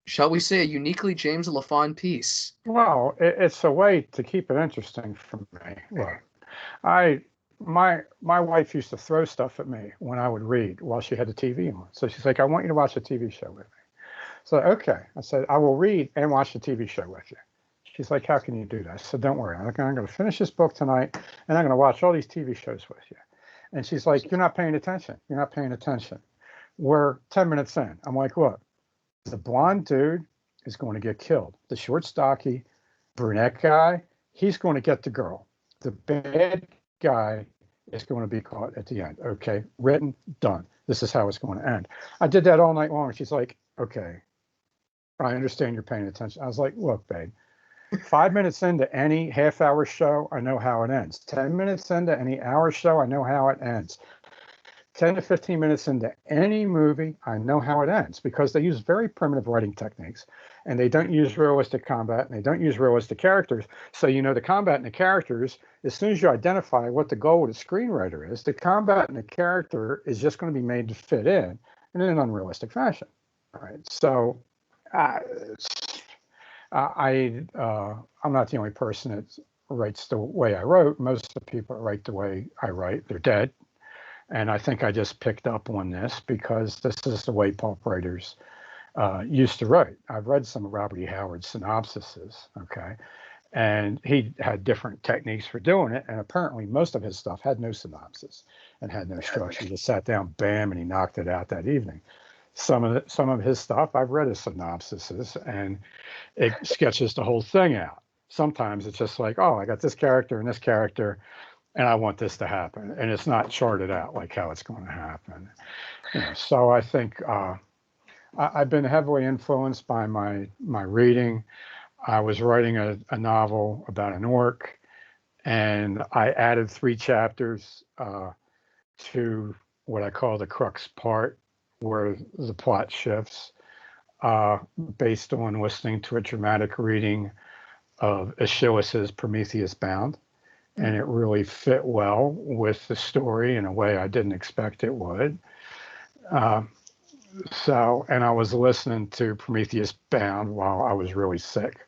shall we say, a uniquely James Lafond piece. Well, it's a way to keep it interesting for me. Look, my wife used to throw stuff at me when I would read while she had the TV on. So she's like, I want you to watch a TV show with me. So, okay. I said, I will read and watch the TV show with you. She's like, how can you do that? I said, don't worry. I'm going to finish this book tonight, and I'm going to watch all these TV shows with you. And she's like, you're not paying attention. You're not paying attention. We're 10 minutes in. I'm like, look, the blonde dude is going to get killed. The short, stocky, brunette guy, he's going to get the girl. The bad guy is going to be caught at the end. Okay, written, done. This is how it's going to end. I did that all night long. She's like, okay, I understand you're paying attention. I was like, look, babe, 5 minutes into any half-hour show, I know how it ends. 10 minutes into any hour show, I know how it ends. 10 to 15 minutes into any movie, I know how it ends, because they use very primitive writing techniques, and they don't use realistic combat, and they don't use realistic characters. So, the combat and the characters, as soon as you identify what the goal of the screenwriter is, the combat and the character is just going to be made to fit in an unrealistic fashion. All right. So I'm not the only person that writes the way I wrote. Most of the people that write the way I write, they're dead. And I think I just picked up on this because this is the way pulp writers used to write. I've read some of Robert E. Howard's synopsises, okay? And he had different techniques for doing it. And apparently most of his stuff had no synopsis and had no structure. He just sat down, bam, and he knocked it out that evening. Some of his stuff, I've read his synopsises, and it sketches the whole thing out. Sometimes it's just like, oh, I got this character and this character, and I want this to happen. And it's not charted out like how it's going to happen. So I think I've been heavily influenced by my reading. I was writing a novel about an orc, and I added 3 chapters to what I call the crux part, where the plot shifts based on listening to a dramatic reading of Aeschylus's Prometheus Bound. And it really fit well with the story in a way I didn't expect it would. And I was listening to Prometheus Bound while I was really sick.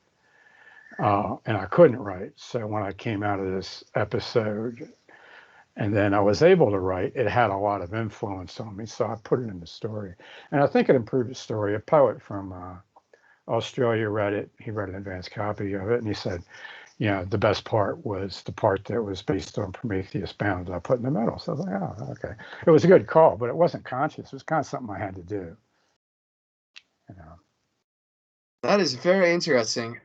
and I couldn't write. So when I came out of this episode, and then I was able to write, it had a lot of influence on me. So I put it in the story, and I think it improved the story. A poet from Australia read it. He read an advanced copy of it, and he said, the best part was the part that was based on Prometheus Bound that I put in the middle. So I was like, oh, okay. It was a good call, but it wasn't conscious. It was kind of something I had to do. That is very interesting.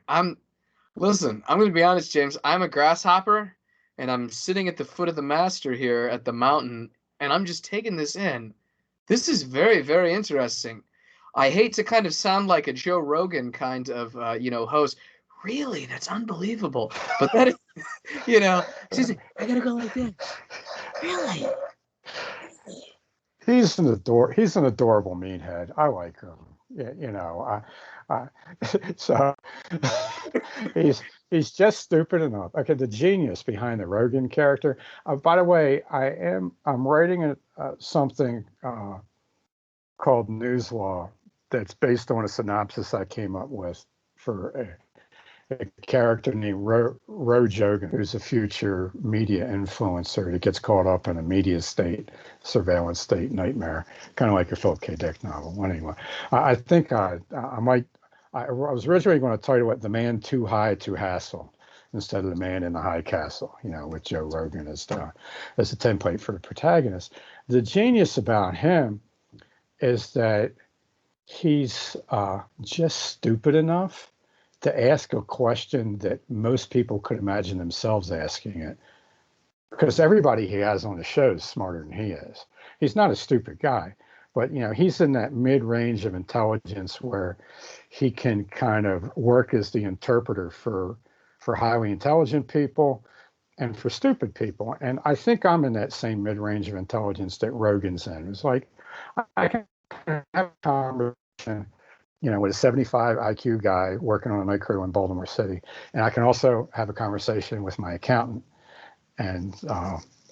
Listen, I'm going to be honest, James. I'm a grasshopper, and I'm sitting at the foot of the master here at the mountain, and I'm just taking this in. This is very, very interesting. I hate to kind of sound like a Joe Rogan kind of, host. Really, that's unbelievable. But that is, she's like, I gotta go like this. Really? He's an adorable meathead. I like him. So he's just stupid enough. Okay, the genius behind the Rogan character. By the way, I'm writing something called News Law that's based on a synopsis I came up with for a character named Ro Jogan, who's a future media influencer that gets caught up in a media state, surveillance state nightmare, kind of like a Philip K. Dick novel. Anyway, I think I was originally going to title it "The Man Too High to Hassle" instead of "The Man in the High Castle," with Joe Rogan as a template for the protagonist. The genius about him is that he's just stupid enough to ask a question that most people could imagine themselves asking it, because everybody he has on the show is smarter than he is. He's not a stupid guy, but he's in that mid-range of intelligence where he can kind of work as the interpreter for highly intelligent people and for stupid people. And I think I'm in that same mid-range of intelligence that Rogan's in. It's like I can have a conversation with a 75 IQ guy working on a night crew in Baltimore City. And I can also have a conversation with my accountant and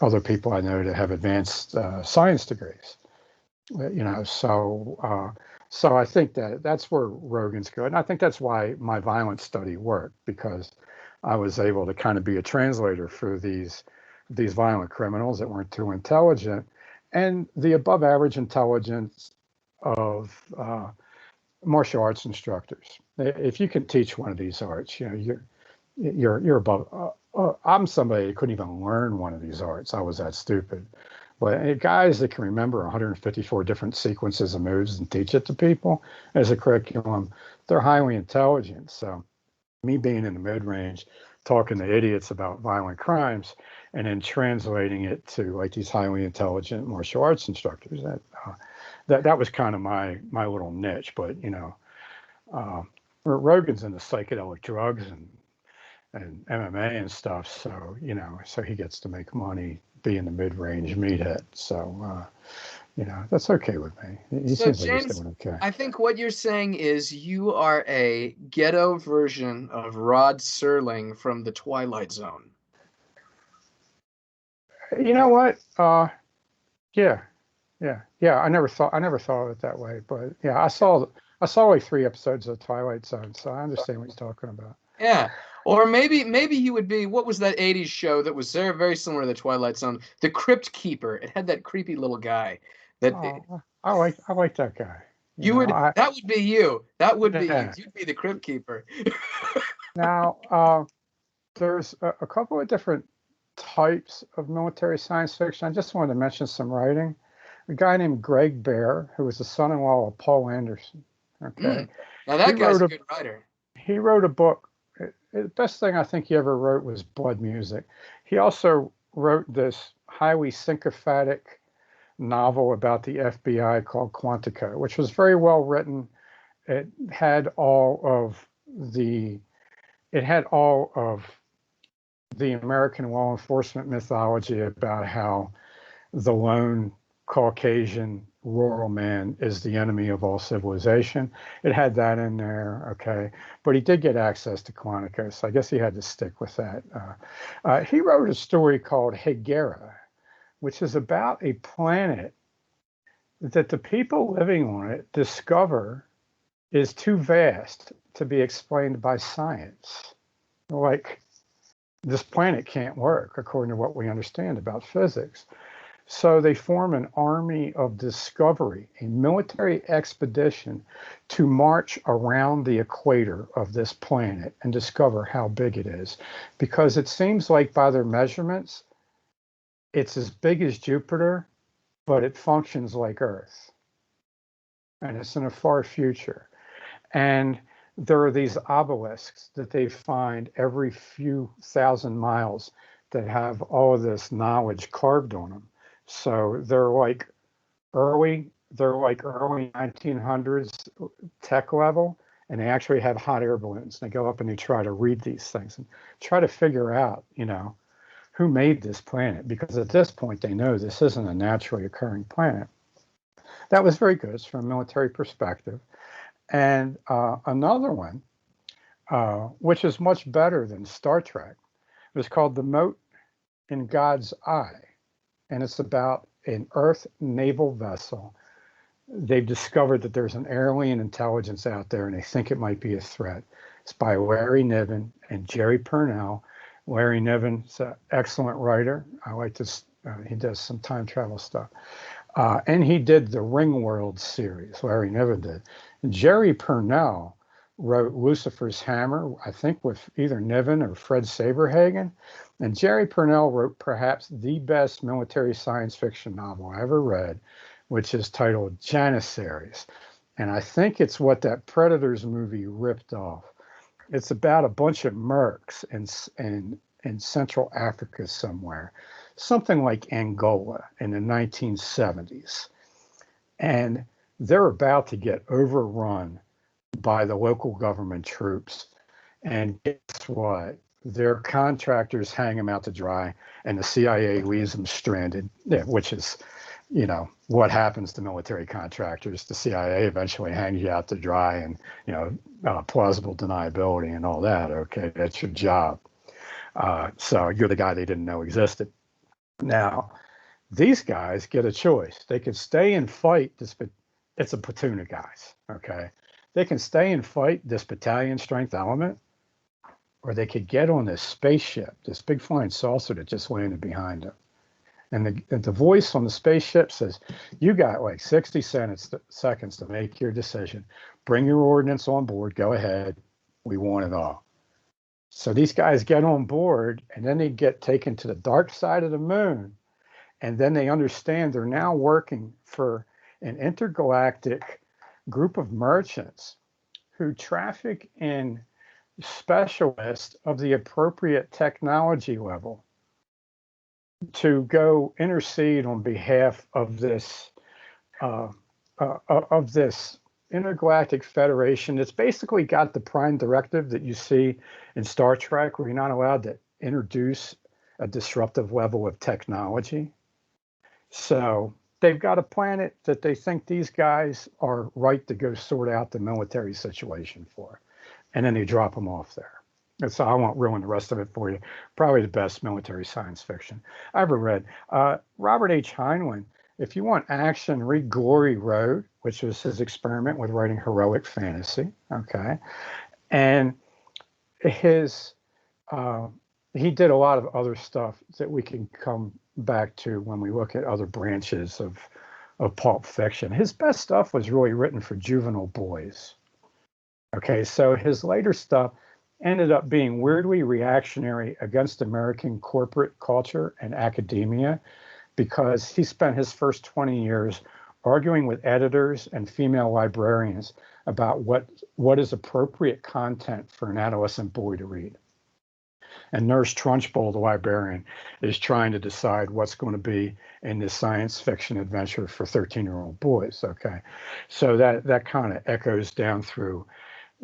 other people I know that have advanced science degrees. So I think that's where Rogan's good. And I think that's why my violence study worked, because I was able to kind of be a translator for these violent criminals that weren't too intelligent, and the above average intelligence of martial arts instructors. If you can teach one of these arts, you're above. I'm somebody that couldn't even learn one of these arts. I was that stupid. But guys that can remember 154 different sequences of moves and teach it to people as a curriculum, they're highly intelligent. So me being in the mid-range, talking to idiots about violent crimes, and then translating it to like these highly intelligent martial arts instructors, that was kind of my little niche. But Rogan's into psychedelic drugs and MMA and stuff, so so he gets to make money being the mid-range meathead. So that's okay with me. He So seems like he's James, doing okay. I think what you're saying is you are a ghetto version of Rod Serling from The Twilight Zone. You know what? Yeah. I never thought of it that way, but yeah, I saw like 3 episodes of Twilight Zone, so I understand what he's talking about. Yeah. Or maybe you would be, what was that 80s show that was very, very similar to The Twilight Zone? The Crypt Keeper. It had that creepy little guy. I like that guy. That would be you. That would be you. Yeah. You'd be the Crypt Keeper. Now, there's a couple of different types of military science fiction. I just wanted to mention some writing. A guy named Greg Bear, who was the son-in-law of Paul Anderson. Okay. Now that guy's a good writer. He wrote a book. The best thing I think he ever wrote was Blood Music. He also wrote this highly sycophantic novel about the FBI called Quantico, which was very well written. It had all of the American law enforcement mythology about how the lone Caucasian rural man is the enemy of all civilization. It had that in there, okay. But he did get access to Quantico, so I guess he had to stick with that. He wrote a story called Hegera, which is about a planet that the people living on it discover is too vast to be explained by science. like, this planet can't work according to what we understand about physics. So they form an army of discovery, a military expedition to march around the equator of this planet and discover how big it is. Because it seems like by their measurements, it's as big as Jupiter, but it functions like Earth. And it's in a far future. And there are these obelisks that they find every few thousand miles that have all of this knowledge carved on them. So they're like early 1900s tech level, and they actually have hot air balloons. They go up and they try to read these things and try to figure out, who made this planet, because at this point they know this isn't a naturally occurring planet. That was very good from a military perspective. And another one, which is much better than Star Trek, was called The Mote in God's Eye. And it's about an Earth naval vessel. They've discovered that there's an alien intelligence out there, and they think it might be a threat. It's by Larry Niven and Jerry Purnell. Larry Niven's an excellent writer. I like this. He does some time travel stuff. And he did the Ringworld series, Larry Niven did. And Jerry Purnell wrote Lucifer's Hammer, I think with either Niven or Fred Saberhagen. And Jerry Purnell wrote perhaps the best military science fiction novel I ever read, which is titled Janissaries. And I think it's what that Predators movie ripped off. It's about a bunch of mercs in Central Africa somewhere, something like Angola in the 1970s. And they're about to get overrun by the local government troops. And guess what? Their contractors hang them out to dry, and the CIA leaves them stranded, which is, what happens to military contractors. The CIA eventually hangs you out to dry, and, plausible deniability and all that. Okay, that's your job. So you're the guy they didn't know existed. Now, these guys get a choice. They could stay and fight this, but it's a platoon of guys, okay? They can stay and fight this battalion strength element, or they could get on this spaceship, this big flying saucer that just landed behind them. And the voice on the spaceship says, you got like 60 seconds to make your decision. Bring your ordnance on board. Go ahead. We want it all. So these guys get on board, and then they get taken to the dark side of the moon. And then they understand they're now working for an intergalactic group of merchants who traffic in specialists of the appropriate technology level to go intercede on behalf of this intergalactic federation. It's basically got the prime directive that you see in Star Trek, where you're not allowed to introduce a disruptive level of technology. So they've got a planet that they think these guys are right to go sort out the military situation for. And then they drop them off there. And so I won't ruin the rest of it for you. Probably the best military science fiction I ever read. Robert H. Heinlein, if you want action, read Glory Road, which was his experiment with writing heroic fantasy. Okay. And he did a lot of other stuff that we can come back to when we look at other branches of Pulp Fiction. His best stuff was really written for juvenile boys. Okay, so his later stuff ended up being weirdly reactionary against American corporate culture and academia, because he spent his first 20 years arguing with editors and female librarians about what is appropriate content for an adolescent boy to read. And Nurse Trunchbull, the librarian, is trying to decide what's going to be in this science fiction adventure for 13-year-old boys. Okay, so that kind of echoes down through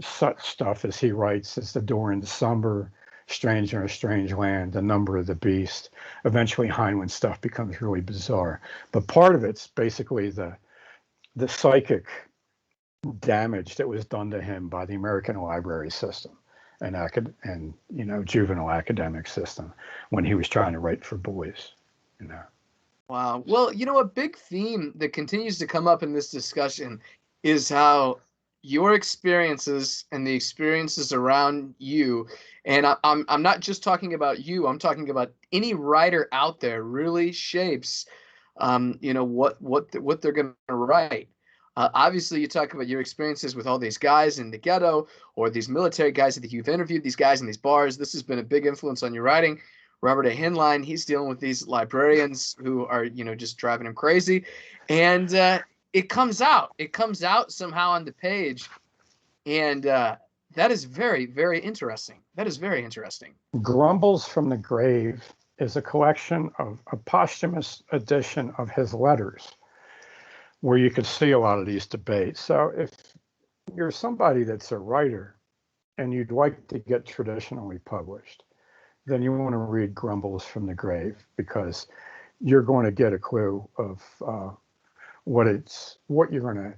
such stuff as he writes as The Door into Slumber, Stranger in a Strange Land, The Number of the Beast. Eventually, Heinlein stuff becomes really bizarre. But part of it's basically the psychic damage that was done to him by the American library system and juvenile academic system when he was trying to write for boys. Wow. Well, a big theme that continues to come up in this discussion is how your experiences and the experiences around you. And I'm not just talking about you. I'm talking about any writer out there really shapes, what they're going to write. Obviously, you talk about your experiences with all these guys in the ghetto or these military guys that you've interviewed, these guys in these bars. This has been a big influence on your writing. Robert A. Heinlein, he's dealing with these librarians who are, just driving him crazy. And it comes out. It comes out somehow on the page. And that is very, very interesting. That is very interesting. Grumbles from the Grave is a collection of a posthumous edition of his letters, where you could see a lot of these debates. So if you're somebody that's a writer and you'd like to get traditionally published, then you want to read Grumbles from the Grave, because you're going to get a clue of what you're going to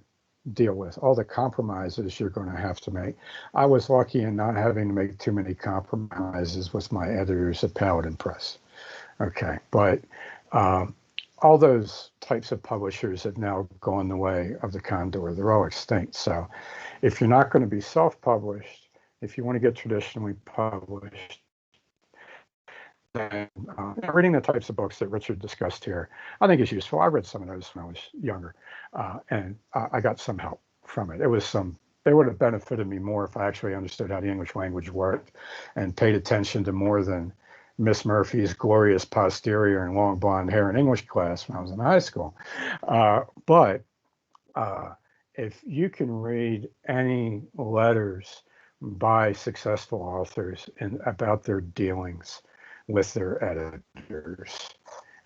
deal with, all the compromises you're going to have to make. I was lucky in not having to make too many compromises with my editors at Paladin Press. Okay, but all those types of publishers have now gone the way of the Condor. They're all extinct. So if you're not going to be self-published, if you want to get traditionally published, then reading the types of books that Richard discussed here, I think is useful. I read some of those when I was younger, and I got some help from it. They would have benefited me more if I actually understood how the English language worked and paid attention to more than Miss Murphy's glorious posterior and long blonde hair in English class when I was in high school. But if you can read any letters by successful authors about their dealings with their editors,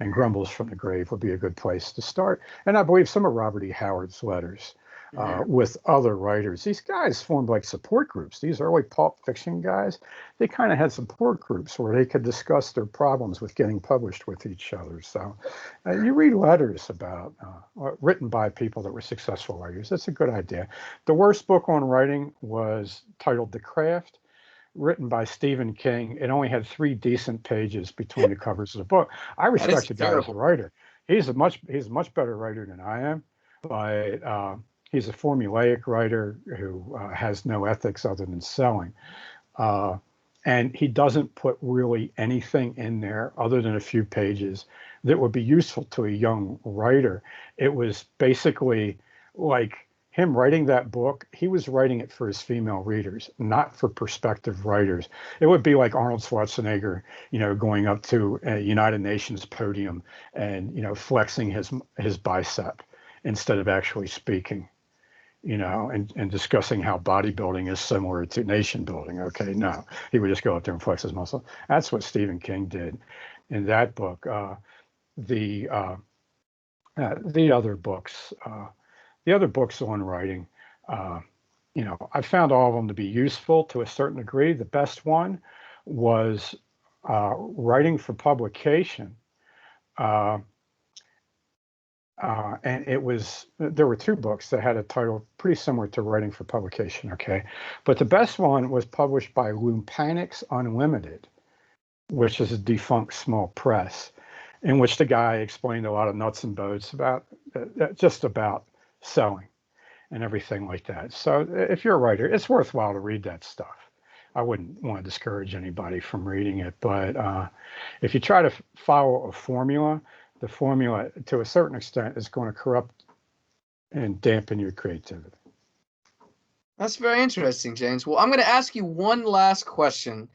and Grumbles from the Grave would be a good place to start. And I believe some of Robert E. Howard's letters with other writers. These guys formed like support groups. These early Pulp Fiction guys, they kind of had support groups where they could discuss their problems with getting published with each other. So you read letters about written by people that were successful writers. That's a good idea. The worst book on writing was titled The Craft, written by Stephen King. It only had 3 decent pages between the covers of the book. I respect the guy as a writer. He's a much better writer than I am, but he's a formulaic writer who has no ethics other than selling. And he doesn't put really anything in there other than a few pages that would be useful to a young writer. It was basically like him writing that book. He was writing it for his female readers, not for prospective writers. It would be like Arnold Schwarzenegger, going up to a United Nations podium and, flexing his bicep instead of actually speaking. And discussing how bodybuilding is similar to nation building. Okay, no, he would just go up there and flex his muscle. That's what Stephen King did in that book. The other books on writing, I found all of them to be useful to a certain degree. The best one was writing for publication. And there were 2 books that had a title pretty similar to Writing for Publication, okay? But the best one was published by Lumpanics Unlimited, which is a defunct small press, in which the guy explained a lot of nuts and bolts about just about selling and everything like that. So if you're a writer, it's worthwhile to read that stuff. I wouldn't want to discourage anybody from reading it, but if you try to follow a formula, the formula, to a certain extent, is going to corrupt and dampen your creativity. That's very interesting, James. Well, I'm going to ask you one last question,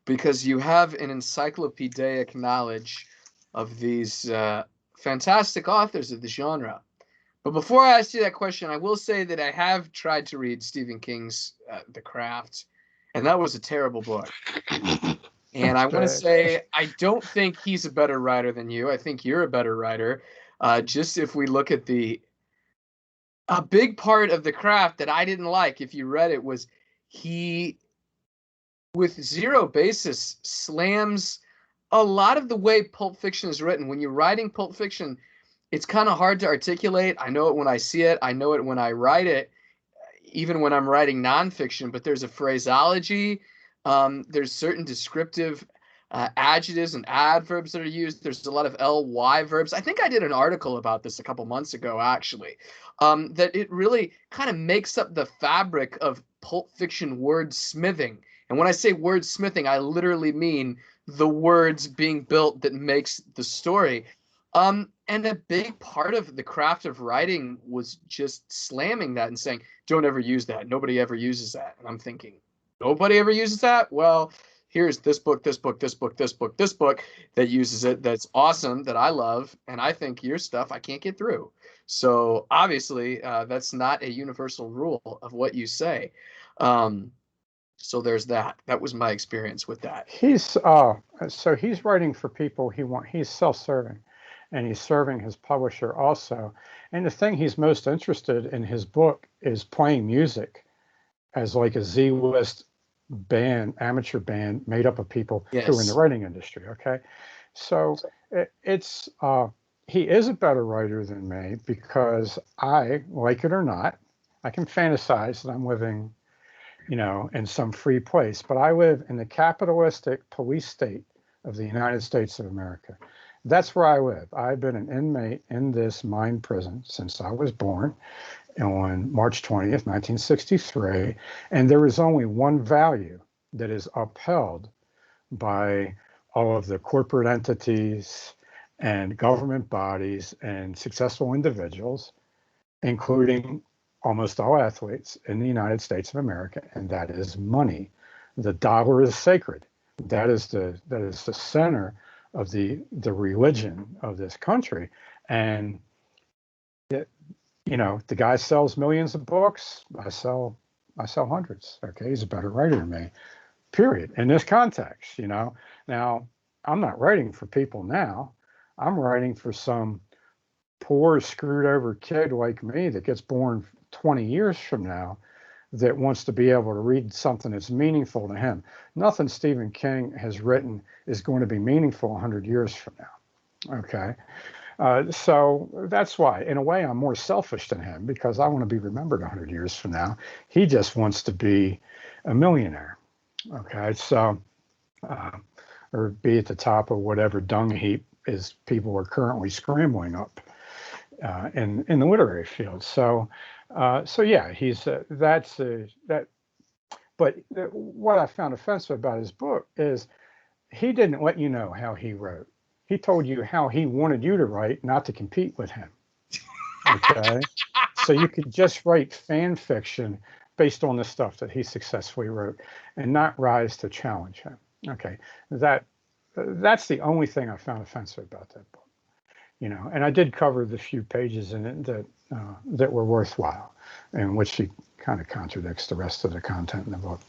because you have an encyclopedic knowledge of these fantastic authors of the genre. But before I ask you that question, I will say that I have tried to read Stephen King's The Craft, and that was a terrible book. And I want to say, I don't think he's a better writer than you. I think you're a better writer. Just if we look at a big part of The Craft that I didn't like, if you read it, was he, with zero basis, slams a lot of the way Pulp Fiction is written. When you're writing Pulp Fiction, it's kind of hard to articulate. I know it when I see it. I know it when I write it, even when I'm writing nonfiction. But there's a phraseology. There's certain descriptive adjectives and adverbs that are used. There's a lot of ly verbs. I think I did an article about this a couple months ago, actually, that it really kind of makes up the fabric of Pulp Fiction wordsmithing. And when I say wordsmithing, I literally mean the words being built that makes the story. And a big part of the craft of writing was just slamming that and saying, don't ever use that. Nobody ever uses that. And I'm thinking, nobody ever uses that? Well, here's this book, this book, this book, this book, this book that uses it. That's awesome, that I love. And I think your stuff I can't get through. So obviously, that's not a universal rule of what you say. So there's that. That was my experience with that. He's writing for people he's self-serving, and he's serving his publisher also. And the thing he's most interested in his book is playing music as like a Z-list band, amateur band made up of people who are in the writing industry. Okay. So he is a better writer than me because I, like it or not, I can fantasize that I'm living, in some free place, but I live in the capitalistic police state of the United States of America. That's where I live. I've been an inmate in this mine prison since I was born on March 20th, 1963. And there is only one value that is upheld by all of the corporate entities and government bodies and successful individuals, including almost all athletes in the United States of America, and that is money. The dollar is sacred. That is the center of the religion of this country. And the guy sells millions of books. I sell hundreds. Okay, he's a better writer than me. Period. In this context, Now, I'm not writing for people now. I'm writing for some poor, screwed over kid like me that gets born 20 years from now that wants to be able to read something that's meaningful to him. Nothing Stephen King has written is going to be meaningful 100 years from now. Okay. So that's why, in a way, I'm more selfish than him because I want to be remembered 100 years from now. He just wants to be a millionaire. Okay. So, or be at the top of whatever dung heap is people are currently scrambling up in the literary field. So yeah, he's that. But what I found offensive about his book is he didn't let you know how he wrote. He told you how he wanted you to write, not to compete with him. Okay, so you could just write fan fiction based on the stuff that he successfully wrote, and not rise to challenge him. Okay, that's the only thing I found offensive about that book. And I did cover the few pages in it that were worthwhile, in which he kind of contradicts the rest of the content in the book.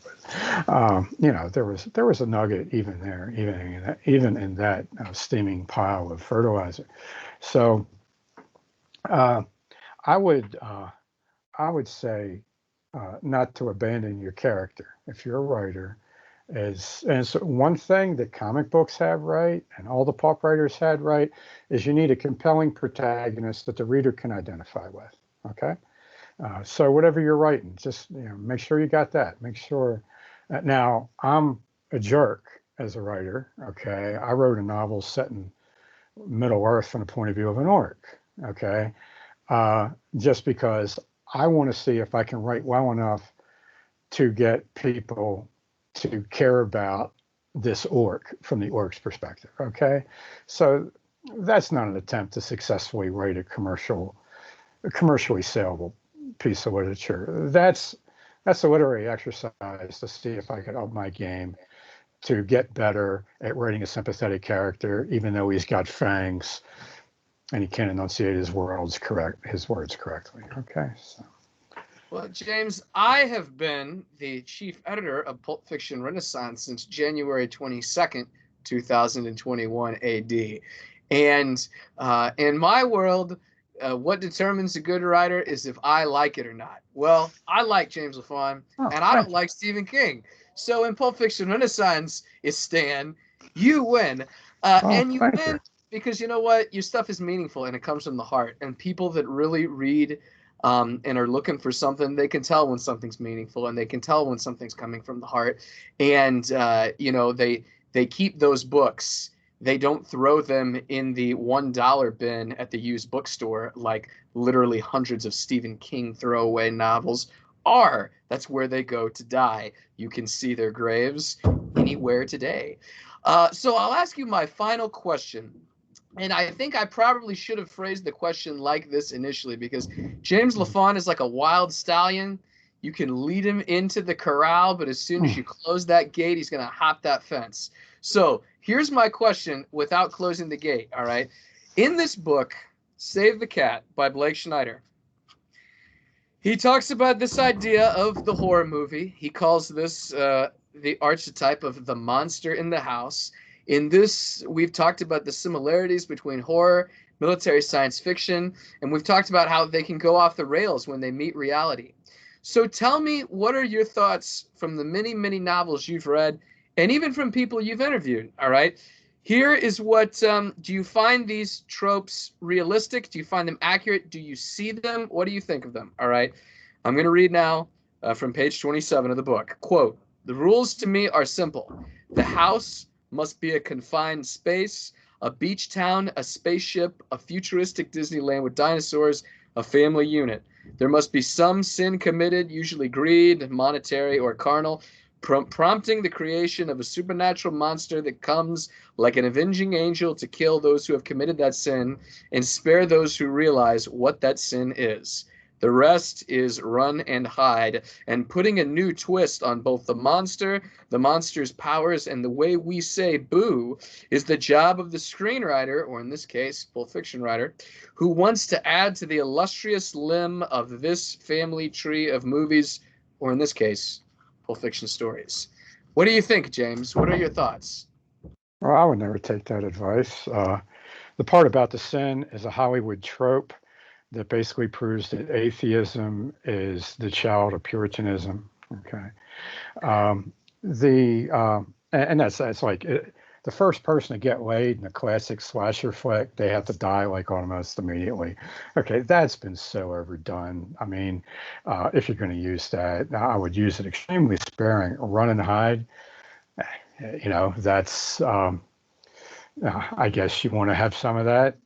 But there was a nugget even there, even in that steaming pile of fertilizer. So I would say not to abandon your character if you're a writer. And so one thing that comic books have right, and all the pulp writers had right, is you need a compelling protagonist that the reader can identify with. Okay, so whatever you're writing, just make sure you got that. Make sure. Now, I'm a jerk as a writer. Okay, I wrote a novel set in Middle Earth from the point of view of an orc. Okay, just because I want to see if I can write well enough to get people to care about this orc from the orc's perspective. Okay, so that's not an attempt to successfully write a commercially saleable piece of literature. That's a literary exercise to see if I could up my game to get better at writing a sympathetic character, even though he's got fangs and he can't enunciate his words correctly. Okay, so. Well, James, I have been the chief editor of Pulp Fiction Renaissance since January 22nd, 2021 AD. And in my world, what determines a good writer is if I like it or not. Well, I like James Lafond, and I don't like Stephen King. So in Pulp Fiction Renaissance is Stan, you win. And you win because you know what? Your stuff is meaningful, and it comes from the heart. And people that really read and are looking for something, they can tell when something's meaningful, and they can tell when something's coming from the heart. And they keep those books. They don't throw them in the $1 bin at the used bookstore like literally hundreds of Stephen King throwaway novels are. That's where they go to die. You can see their graves anywhere today. So I'll ask you my final question. And I think I probably should have phrased the question like this initially, because James Lafond is like a wild stallion. You can lead him into the corral, but as soon as you close that gate, he's going to hop that fence. So here's my question without closing the gate, all right? In this book, Save the Cat by Blake Schneider, he talks about this idea of the horror movie. He calls this the archetype of the monster in the house. In this, we've talked about the similarities between horror, military science fiction, and we've talked about how they can go off the rails when they meet reality. So tell me, what are your thoughts from the many, many novels you've read, and even from people you've interviewed, all right? Here is what, do you find these tropes realistic? Do you find them accurate? Do you see them? What do you think of them, all right? I'm going to read now from page 27 of the book. Quote, "The rules to me are simple. The house must be a confined space, a beach town, a spaceship, a futuristic Disneyland with dinosaurs, a family unit. There must be some sin committed, usually greed, monetary or carnal, prompting the creation of a supernatural monster that comes like an avenging angel to kill those who have committed that sin and spare those who realize what that sin is. The rest is run and hide, and putting a new twist on both the monster's powers, and the way we say boo is the job of the screenwriter, or in this case, Pulp Fiction writer, who wants to add to the illustrious limb of this family tree of movies, or in this case, Pulp Fiction stories." What do you think, James? What are your thoughts? Well, I would never take that advice. The part about the sin is a Hollywood trope that basically proves that atheism is the child of Puritanism. Okay, and that's like the first person to get laid in a classic slasher flick, they have to die like almost immediately. Okay, that's been so overdone. I mean, if you're going to use that, I would use it extremely sparing. Run and hide, that's. I guess you want to have some of that,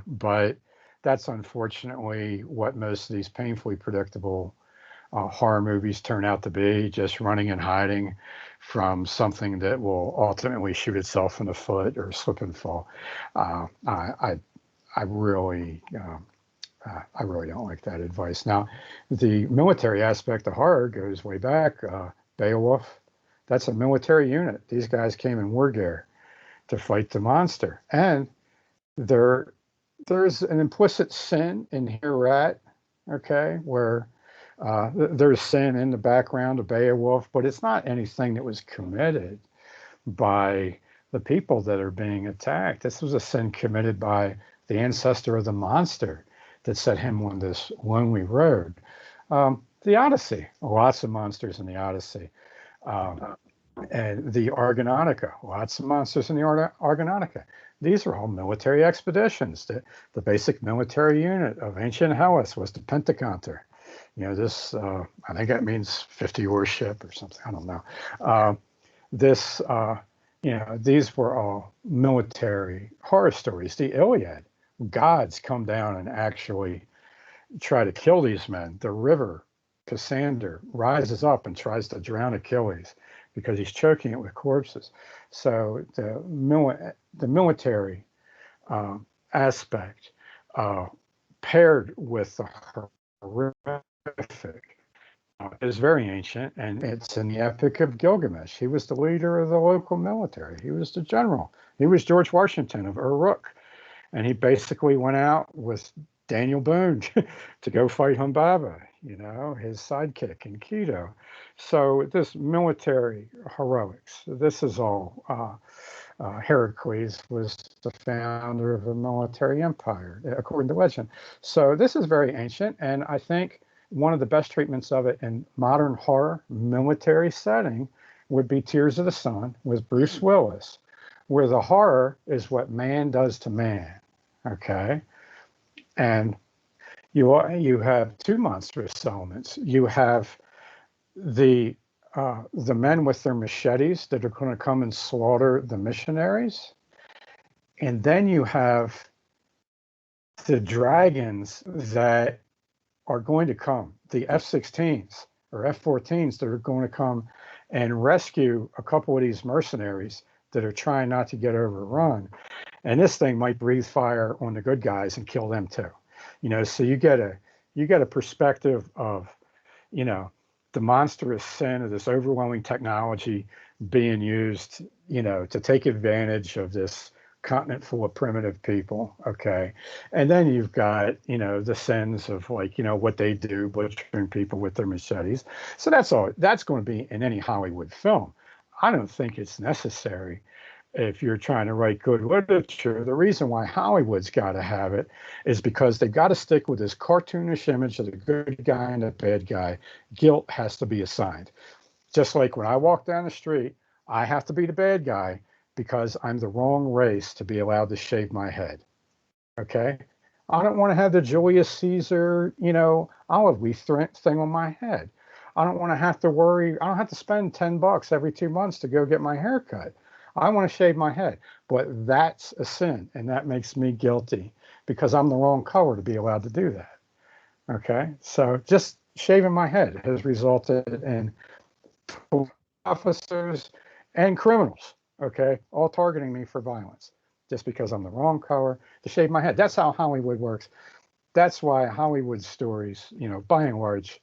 but that's unfortunately what most of these painfully predictable horror movies turn out to be, just running and hiding from something that will ultimately shoot itself in the foot or slip and fall. I really don't like that advice. Now, the military aspect of horror goes way back. Beowulf, that's a military unit. These guys came in war gear to fight the monster, and there's an implicit sin in Herat, okay, where there's sin in the background of Beowulf, but it's not anything that was committed by the people that are being attacked. This was a sin committed by the ancestor of the monster that set him on this lonely road. The Odyssey, lots of monsters in the Odyssey. And the Argonautica, lots of monsters in the Argonautica. These are all military expeditions. The basic military unit of ancient Hellas was the Pentaconter. This, I think that means 50 oar ship or something. I don't know. These were all military horror stories. The Iliad, gods come down and actually try to kill these men. The river, Cassander, rises up and tries to drown Achilles because he's choking it with corpses. So the military aspect paired with the horrific is very ancient, and it's in the Epic of Gilgamesh. He was the leader of the local military. He was the general. He was George Washington of Uruk, and he basically went out with Daniel Boone to go fight Humbaba, his sidekick in Quito. So this military heroics, this is all. Heracles was the founder of a military empire, according to legend. So this is very ancient, and I think one of the best treatments of it in modern horror military setting would be Tears of the Sun with Bruce Willis, where the horror is what man does to man. Okay. And you have two monstrous elements. You have the the men with their machetes that are going to come and slaughter the missionaries. And then you have the dragons that are going to come, the F-16s or F-14s that are going to come and rescue a couple of these mercenaries that are trying not to get overrun. And this thing might breathe fire on the good guys and kill them too. So you get a perspective of, the monstrous sin of this overwhelming technology being used, to take advantage of this continent full of primitive people. Okay. And then you've got, the sins of what they do, butchering people with their machetes. So that's going to be in any Hollywood film. I don't think it's necessary if you're trying to write good literature. The reason why Hollywood's got to have it is because they've got to stick with this cartoonish image of the good guy and the bad guy. Guilt has to be assigned. Just like when I walk down the street, I have to be the bad guy because I'm the wrong race to be allowed to shave my head. Okay? I don't want to have the Julius Caesar, olive leaf thing on my head. I don't want to have to worry. I don't have to spend $10 every 2 months to go get my hair cut. I want to shave my head, but that's a sin, and that makes me guilty because I'm the wrong color to be allowed to do that. Okay, so just shaving my head has resulted in officers and criminals, okay, all targeting me for violence just because I'm the wrong color to shave my head. That's how Hollywood works. That's why Hollywood stories, by and large,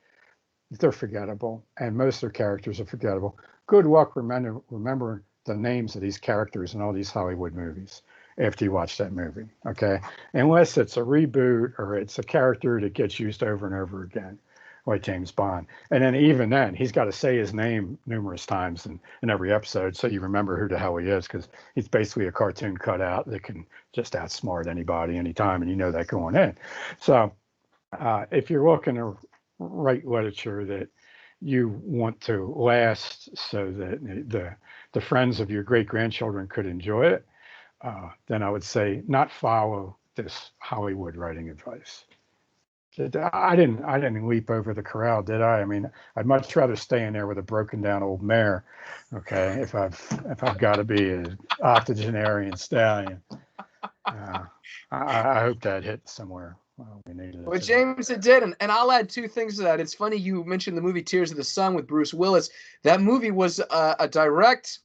they're forgettable, and most of their characters are forgettable. Good luck remembering the names of these characters in all these Hollywood movies after you watch that movie, okay? Unless it's a reboot or it's a character that gets used over and over again, like James Bond. And then even then, he's got to say his name numerous times in every episode so you remember who the hell he is, because he's basically a cartoon cutout that can just outsmart anybody anytime, and you know that going in. So if you're looking to write literature that you want to last so that the friends of your great-grandchildren could enjoy it, then I would say not follow this Hollywood writing advice. I didn't leap over the corral, did I? I mean, I'd much rather stay in there with a broken down old mare, okay, if I've got to be an octogenarian stallion. I hope that hit somewhere. Well, James, it did, and I'll add two things to that. It's funny you mentioned the movie Tears of the Sun with Bruce Willis. That movie was a direct,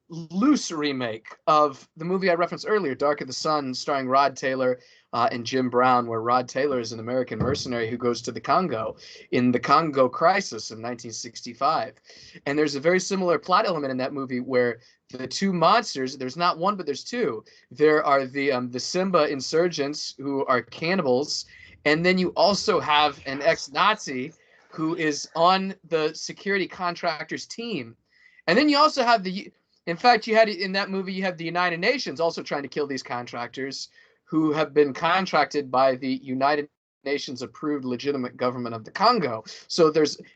loose remake of the movie I referenced earlier, Dark of the Sun, starring Rod Taylor and Jim Brown, where Rod Taylor is an American mercenary who goes to the Congo in the Congo Crisis of 1965. And there's a very similar plot element in that movie where the two monsters, there's not one, but there's two. There are the Simba insurgents who are cannibals, and then you also have an ex-Nazi who is on the security contractors team. And then you also have in fact, you had in that movie, you have the United Nations also trying to kill these contractors who have been contracted by the United Nations approved legitimate government of the Congo. So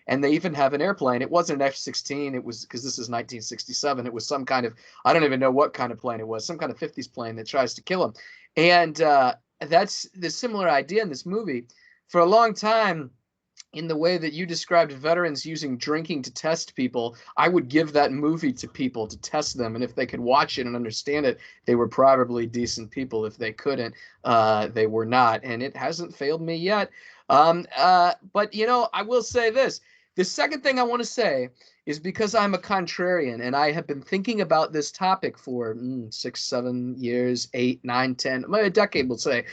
and they even have an airplane. It wasn't an F-16. It was, because this is 1967. It was some kind of, I don't even know what kind of plane it was, some kind of 50s plane that tries to kill him. And that's the similar idea in this movie. For a long time, in the way that you described veterans using drinking to test people, I would give that movie to people to test them. And if they could watch it and understand it, they were probably decent people. If they couldn't, they were not. And it hasn't failed me yet. But, I will say this. The second thing I want to say is because I'm a contrarian and I have been thinking about this topic for 6, 7 years, 8, 9, 10, a decade, we'll say.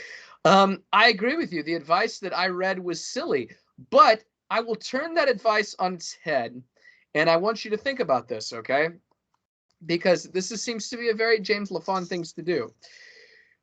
I agree with you. The advice that I read was silly. But I will turn that advice on its head, and I want you to think about this, okay? Because this seems to be a very James Lafond thing to do.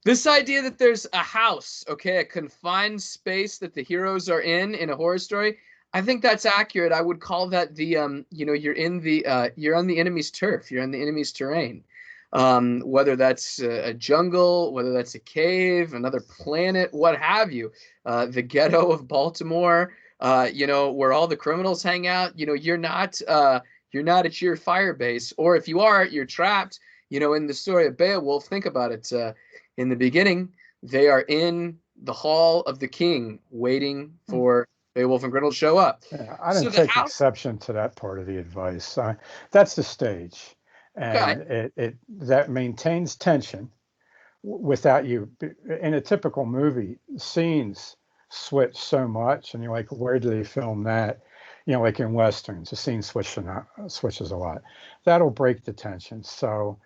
This idea that there's a house, okay, a confined space that the heroes are in a horror story, I think that's accurate. I would call that the, you're on the enemy's turf, you're on the enemy's terrain. Whether that's a jungle, whether that's a cave, another planet, what have you, the ghetto of Baltimore, where all the criminals hang out. You're not at your fire base, or if you are, you're trapped. In the story of Beowulf, think about it. In the beginning, they are in the hall of the king, waiting for Beowulf and Gretel show up. Yeah, I So didn't the take house, exception to that part of the advice. That's the stage, okay, and it that maintains tension without you. In a typical movie, scenes switch so much, and you're like, where do they film that? You know, like in westerns, the scene switches a lot. That'll break the tension. So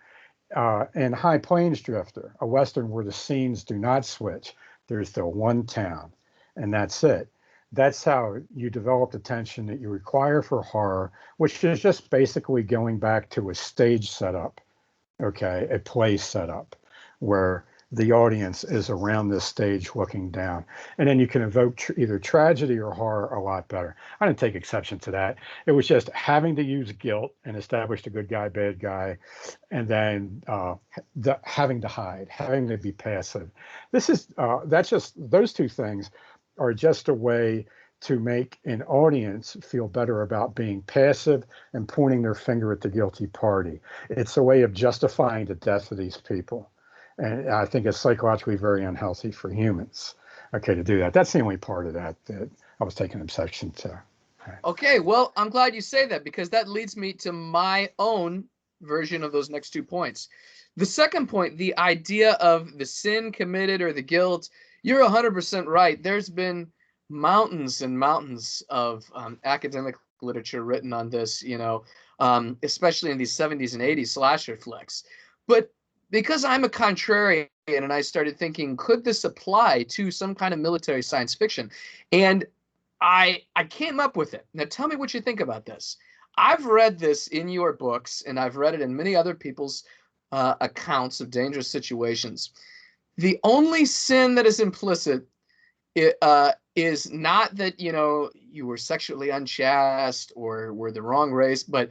in High Plains Drifter, a western where the scenes do not switch, there's the one town, and that's it. That's how you develop the tension that you require for horror, which is just basically going back to a stage setup, okay, a play setup, where the audience is around this stage looking down. And then you can evoke either tragedy or horror a lot better. I didn't take exception to that. It was just having to use guilt and establish the good guy, bad guy, and then having to hide, having to be passive. That's just, those two things are just a way to make an audience feel better about being passive and pointing their finger at the guilty party. It's a way of justifying the death of these people. And I think it's psychologically very unhealthy for humans, okay, to do that. That's the only part of that I was taking exception to. okay, well, I'm glad you say that, because that leads me to my own version of those next 2 points. The second point, the idea of the sin committed or the guilt, you're 100% right. There's been mountains and mountains of academic literature written on this, especially in these 70s and 80s slasher flicks. But because I'm a contrarian and I started thinking, could this apply to some kind of military science fiction? And I came up with it. Now tell me what you think about this. I've read this in your books, and I've read it in many other people's accounts of dangerous situations. The only sin that is implicit is not that, you were sexually unchaste or were the wrong race, but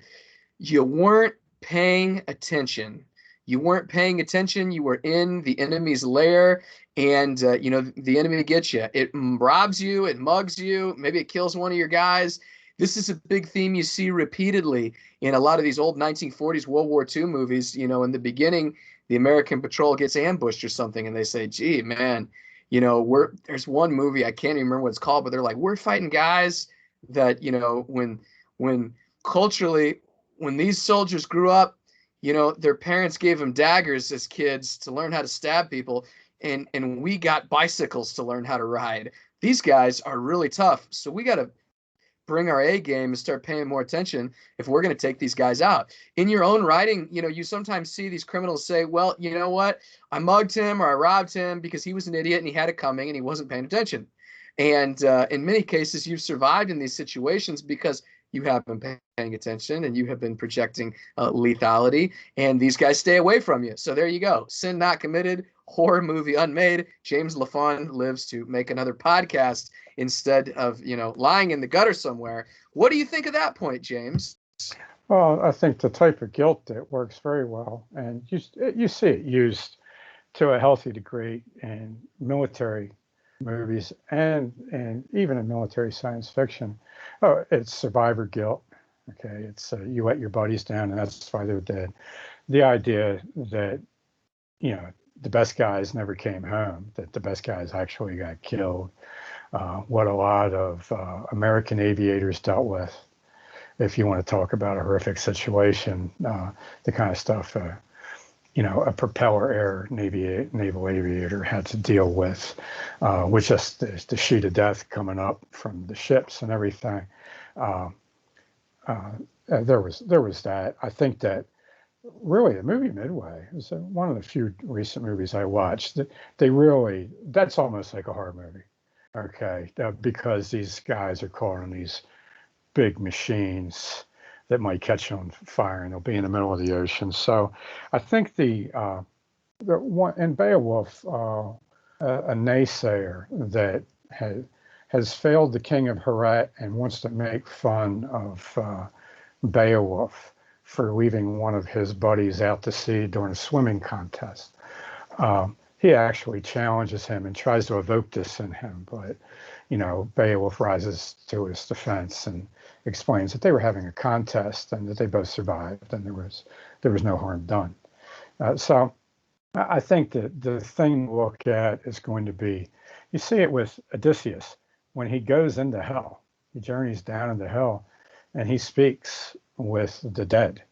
you weren't paying attention. You weren't paying attention. You were in the enemy's lair, and the enemy gets you. It robs you. It mugs you. Maybe it kills one of your guys. This is a big theme you see repeatedly in a lot of these old 1940s World War II movies. In the beginning, the American patrol gets ambushed or something, and they say, "Gee, man, there's one movie, I can't even remember what it's called, but they're like, we're fighting guys that, when culturally, when these soldiers grew up, their parents gave them daggers as kids to learn how to stab people, and we got bicycles to learn how to ride. These guys are really tough, so we got to bring our A game and start paying more attention if we're going to take these guys out." In your own writing, you sometimes see these criminals say, well, you know what? I mugged him or I robbed him because he was an idiot and he had it coming and he wasn't paying attention. And in many cases, you've survived in these situations because you have been paying attention and you have been projecting lethality, and these guys stay away from you. So there you go. Sin not committed, horror movie unmade. James Lafond lives to make another podcast instead of, lying in the gutter somewhere. What do you think of that point, James? Well, I think the type of guilt that works very well, and you see it used to a healthy degree in military movies and even in military science fiction. Oh, it's survivor guilt. Okay, it's you let your buddies down, and that's why they're dead. The idea that the best guys never came home, that the best guys actually got killed. What a lot of American aviators dealt with. If you want to talk about a horrific situation, the kind of stuff a propeller air naval aviator had to deal with just the sheet of death coming up from the ships and everything. There was that. I think that really the movie Midway is one of the few recent movies I watched that that's almost like a horror movie. Okay, because these guys are caught on these big machines that might catch on fire, and they'll be in the middle of the ocean. So I think the one in Beowulf, a naysayer that has failed the king of Herat and wants to make fun of Beowulf for leaving one of his buddies out to sea during a swimming contest. He actually challenges him and tries to evoke this in him, but Beowulf rises to his defense and explains that they were having a contest and that they both survived and there was no harm done. So I think that the thing to look at is going to be, you see it with Odysseus. when he goes into hell, he journeys down into hell, and he speaks with the dead.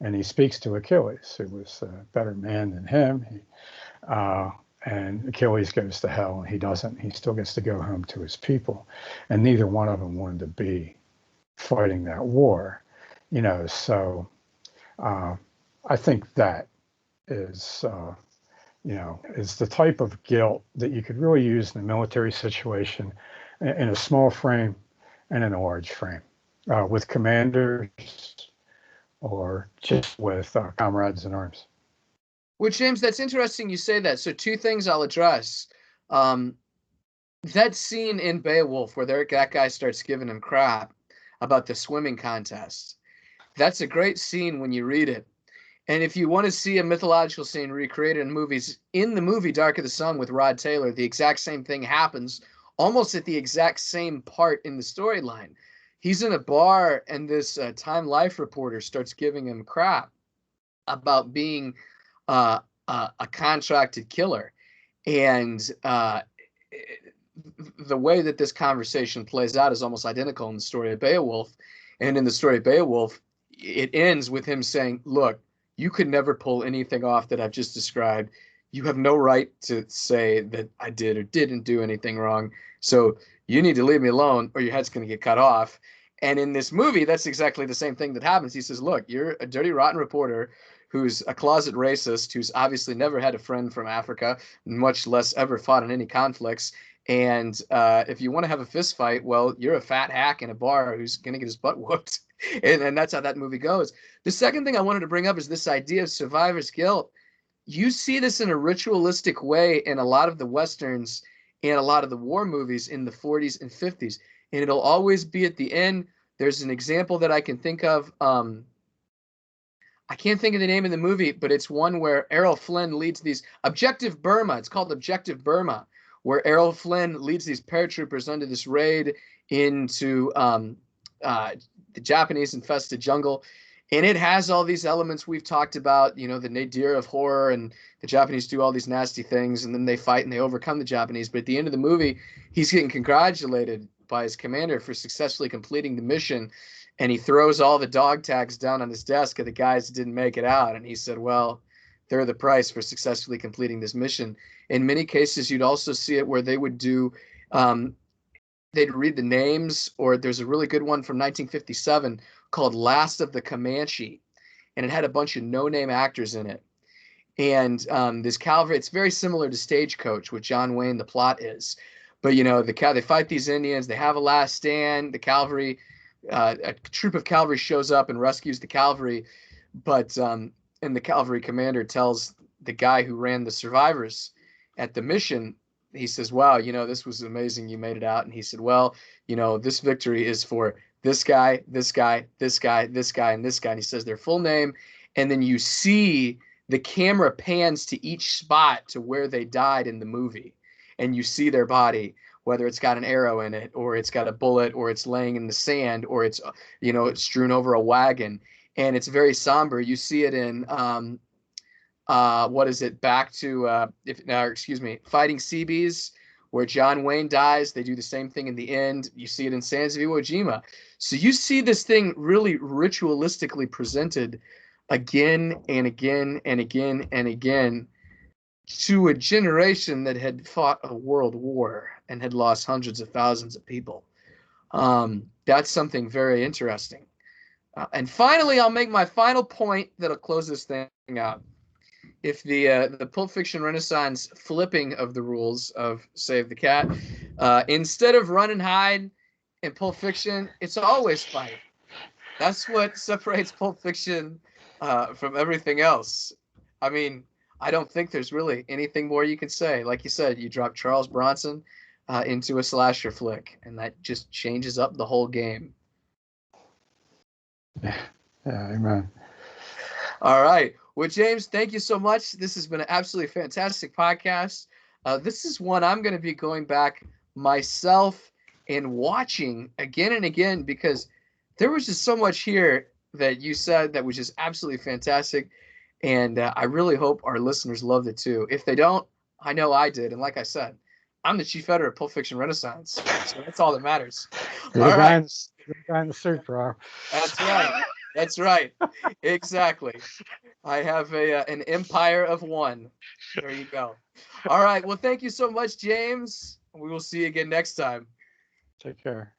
And he speaks to Achilles, who was a better man than him. And Achilles goes to hell, and he doesn't. He still gets to go home to his people. And neither one of them wanted to be fighting that war, So I think that is, is the type of guilt that you could really use in a military situation, in a small frame and in a large frame, with commanders or just with comrades in arms. Well, James, that's interesting you say that. So 2 things I'll address. That scene in Beowulf where that guy starts giving him crap about the swimming contest. That's a great scene when you read it. And if you want to see a mythological scene recreated in movies, in the movie Dark of the Sun with Rod Taylor, the exact same thing happens almost at the exact same part in the storyline. He's in a bar and this Time Life reporter starts giving him crap about being a contracted killer. And the way that this conversation plays out is almost identical in the story of Beowulf. And in the story of Beowulf, it ends with him saying, look, you could never pull anything off that I've just described. You have no right to say that I did or didn't do anything wrong. So you need to leave me alone or your head's going to get cut off. And in this movie, that's exactly the same thing that happens. He says, look, you're a dirty, rotten reporter who's a closet racist, who's obviously never had a friend from Africa, much less ever fought in any conflicts. And if you want to have a fist fight, well, you're a fat hack in a bar who's going to get his butt whooped. And that's how that movie goes. The second thing I wanted to bring up is this idea of survivor's guilt. You see this in a ritualistic way in a lot of the Westerns and a lot of the war movies in the 40s and 50s. And it'll always be at the end. There's an example that I can think of. I can't think of the name of the movie, but it's one where Errol Flynn leads these Objective Burma. It's called Objective Burma, where Errol Flynn leads these paratroopers under this raid into the Japanese infested jungle. And it has all these elements we've talked about, the Nadir of Horror, and the Japanese do all these nasty things, and then they fight and they overcome the Japanese. But at the end of the movie, he's getting congratulated by his commander for successfully completing the mission. And he throws all the dog tags down on his desk of the guys that didn't make it out. And he said, well, they're the price for successfully completing this mission. In many cases, you'd also see it where they would do, they'd read the names, or there's a really good one from 1957 called Last of the Comanche. And it had a bunch of no-name actors in it. And this cavalry, it's very similar to Stagecoach with John Wayne, the plot is. But, they fight these Indians. They have a last stand. The cavalry, a troop of cavalry shows up and rescues the cavalry. But, and the cavalry commander tells the guy who ran the survivors at the mission, he says, wow, this was amazing. You made it out. And he said, well, this victory is for this guy, this guy, this guy, this guy, and this guy. And he says their full name. And then you see the camera pans to each spot to where they died in the movie. And you see their body, whether it's got an arrow in it, or it's got a bullet, or it's laying in the sand, or it's, it's strewn over a wagon. And it's very somber. You see it in, Back to, Fighting Seabees, where John Wayne dies. They do the same thing in the end. You see it in Sands of Iwo Jima. So you see this thing really ritualistically presented again and again and again and again to a generation that had fought a world war and had lost hundreds of thousands of people. That's something very interesting. And finally, I'll make my final point that'll close this thing out. If the Pulp Fiction Renaissance flipping of the rules of Save the Cat, instead of run and hide in Pulp Fiction, it's always fight. That's what separates Pulp Fiction from everything else. I mean, I don't think there's really anything more you can say. Like you said, you drop Charles Bronson into a slasher flick, and that just changes up the whole game. Yeah, amen. All right. Well, James, thank you so much. This has been an absolutely fantastic podcast. This is one I'm going to be going back myself and watching again and again, because there was just so much here that you said that was just absolutely fantastic. And I really hope our listeners loved it too. If they don't, I know I did. And like I said, I'm the chief editor of Pulp Fiction Renaissance, so that's all that matters. You're All the right. guy in the suit, bro. That's right. That's right. Exactly. I have an empire of one. There you go. All right. Well, thank you so much, James. We will see you again next time. Take care.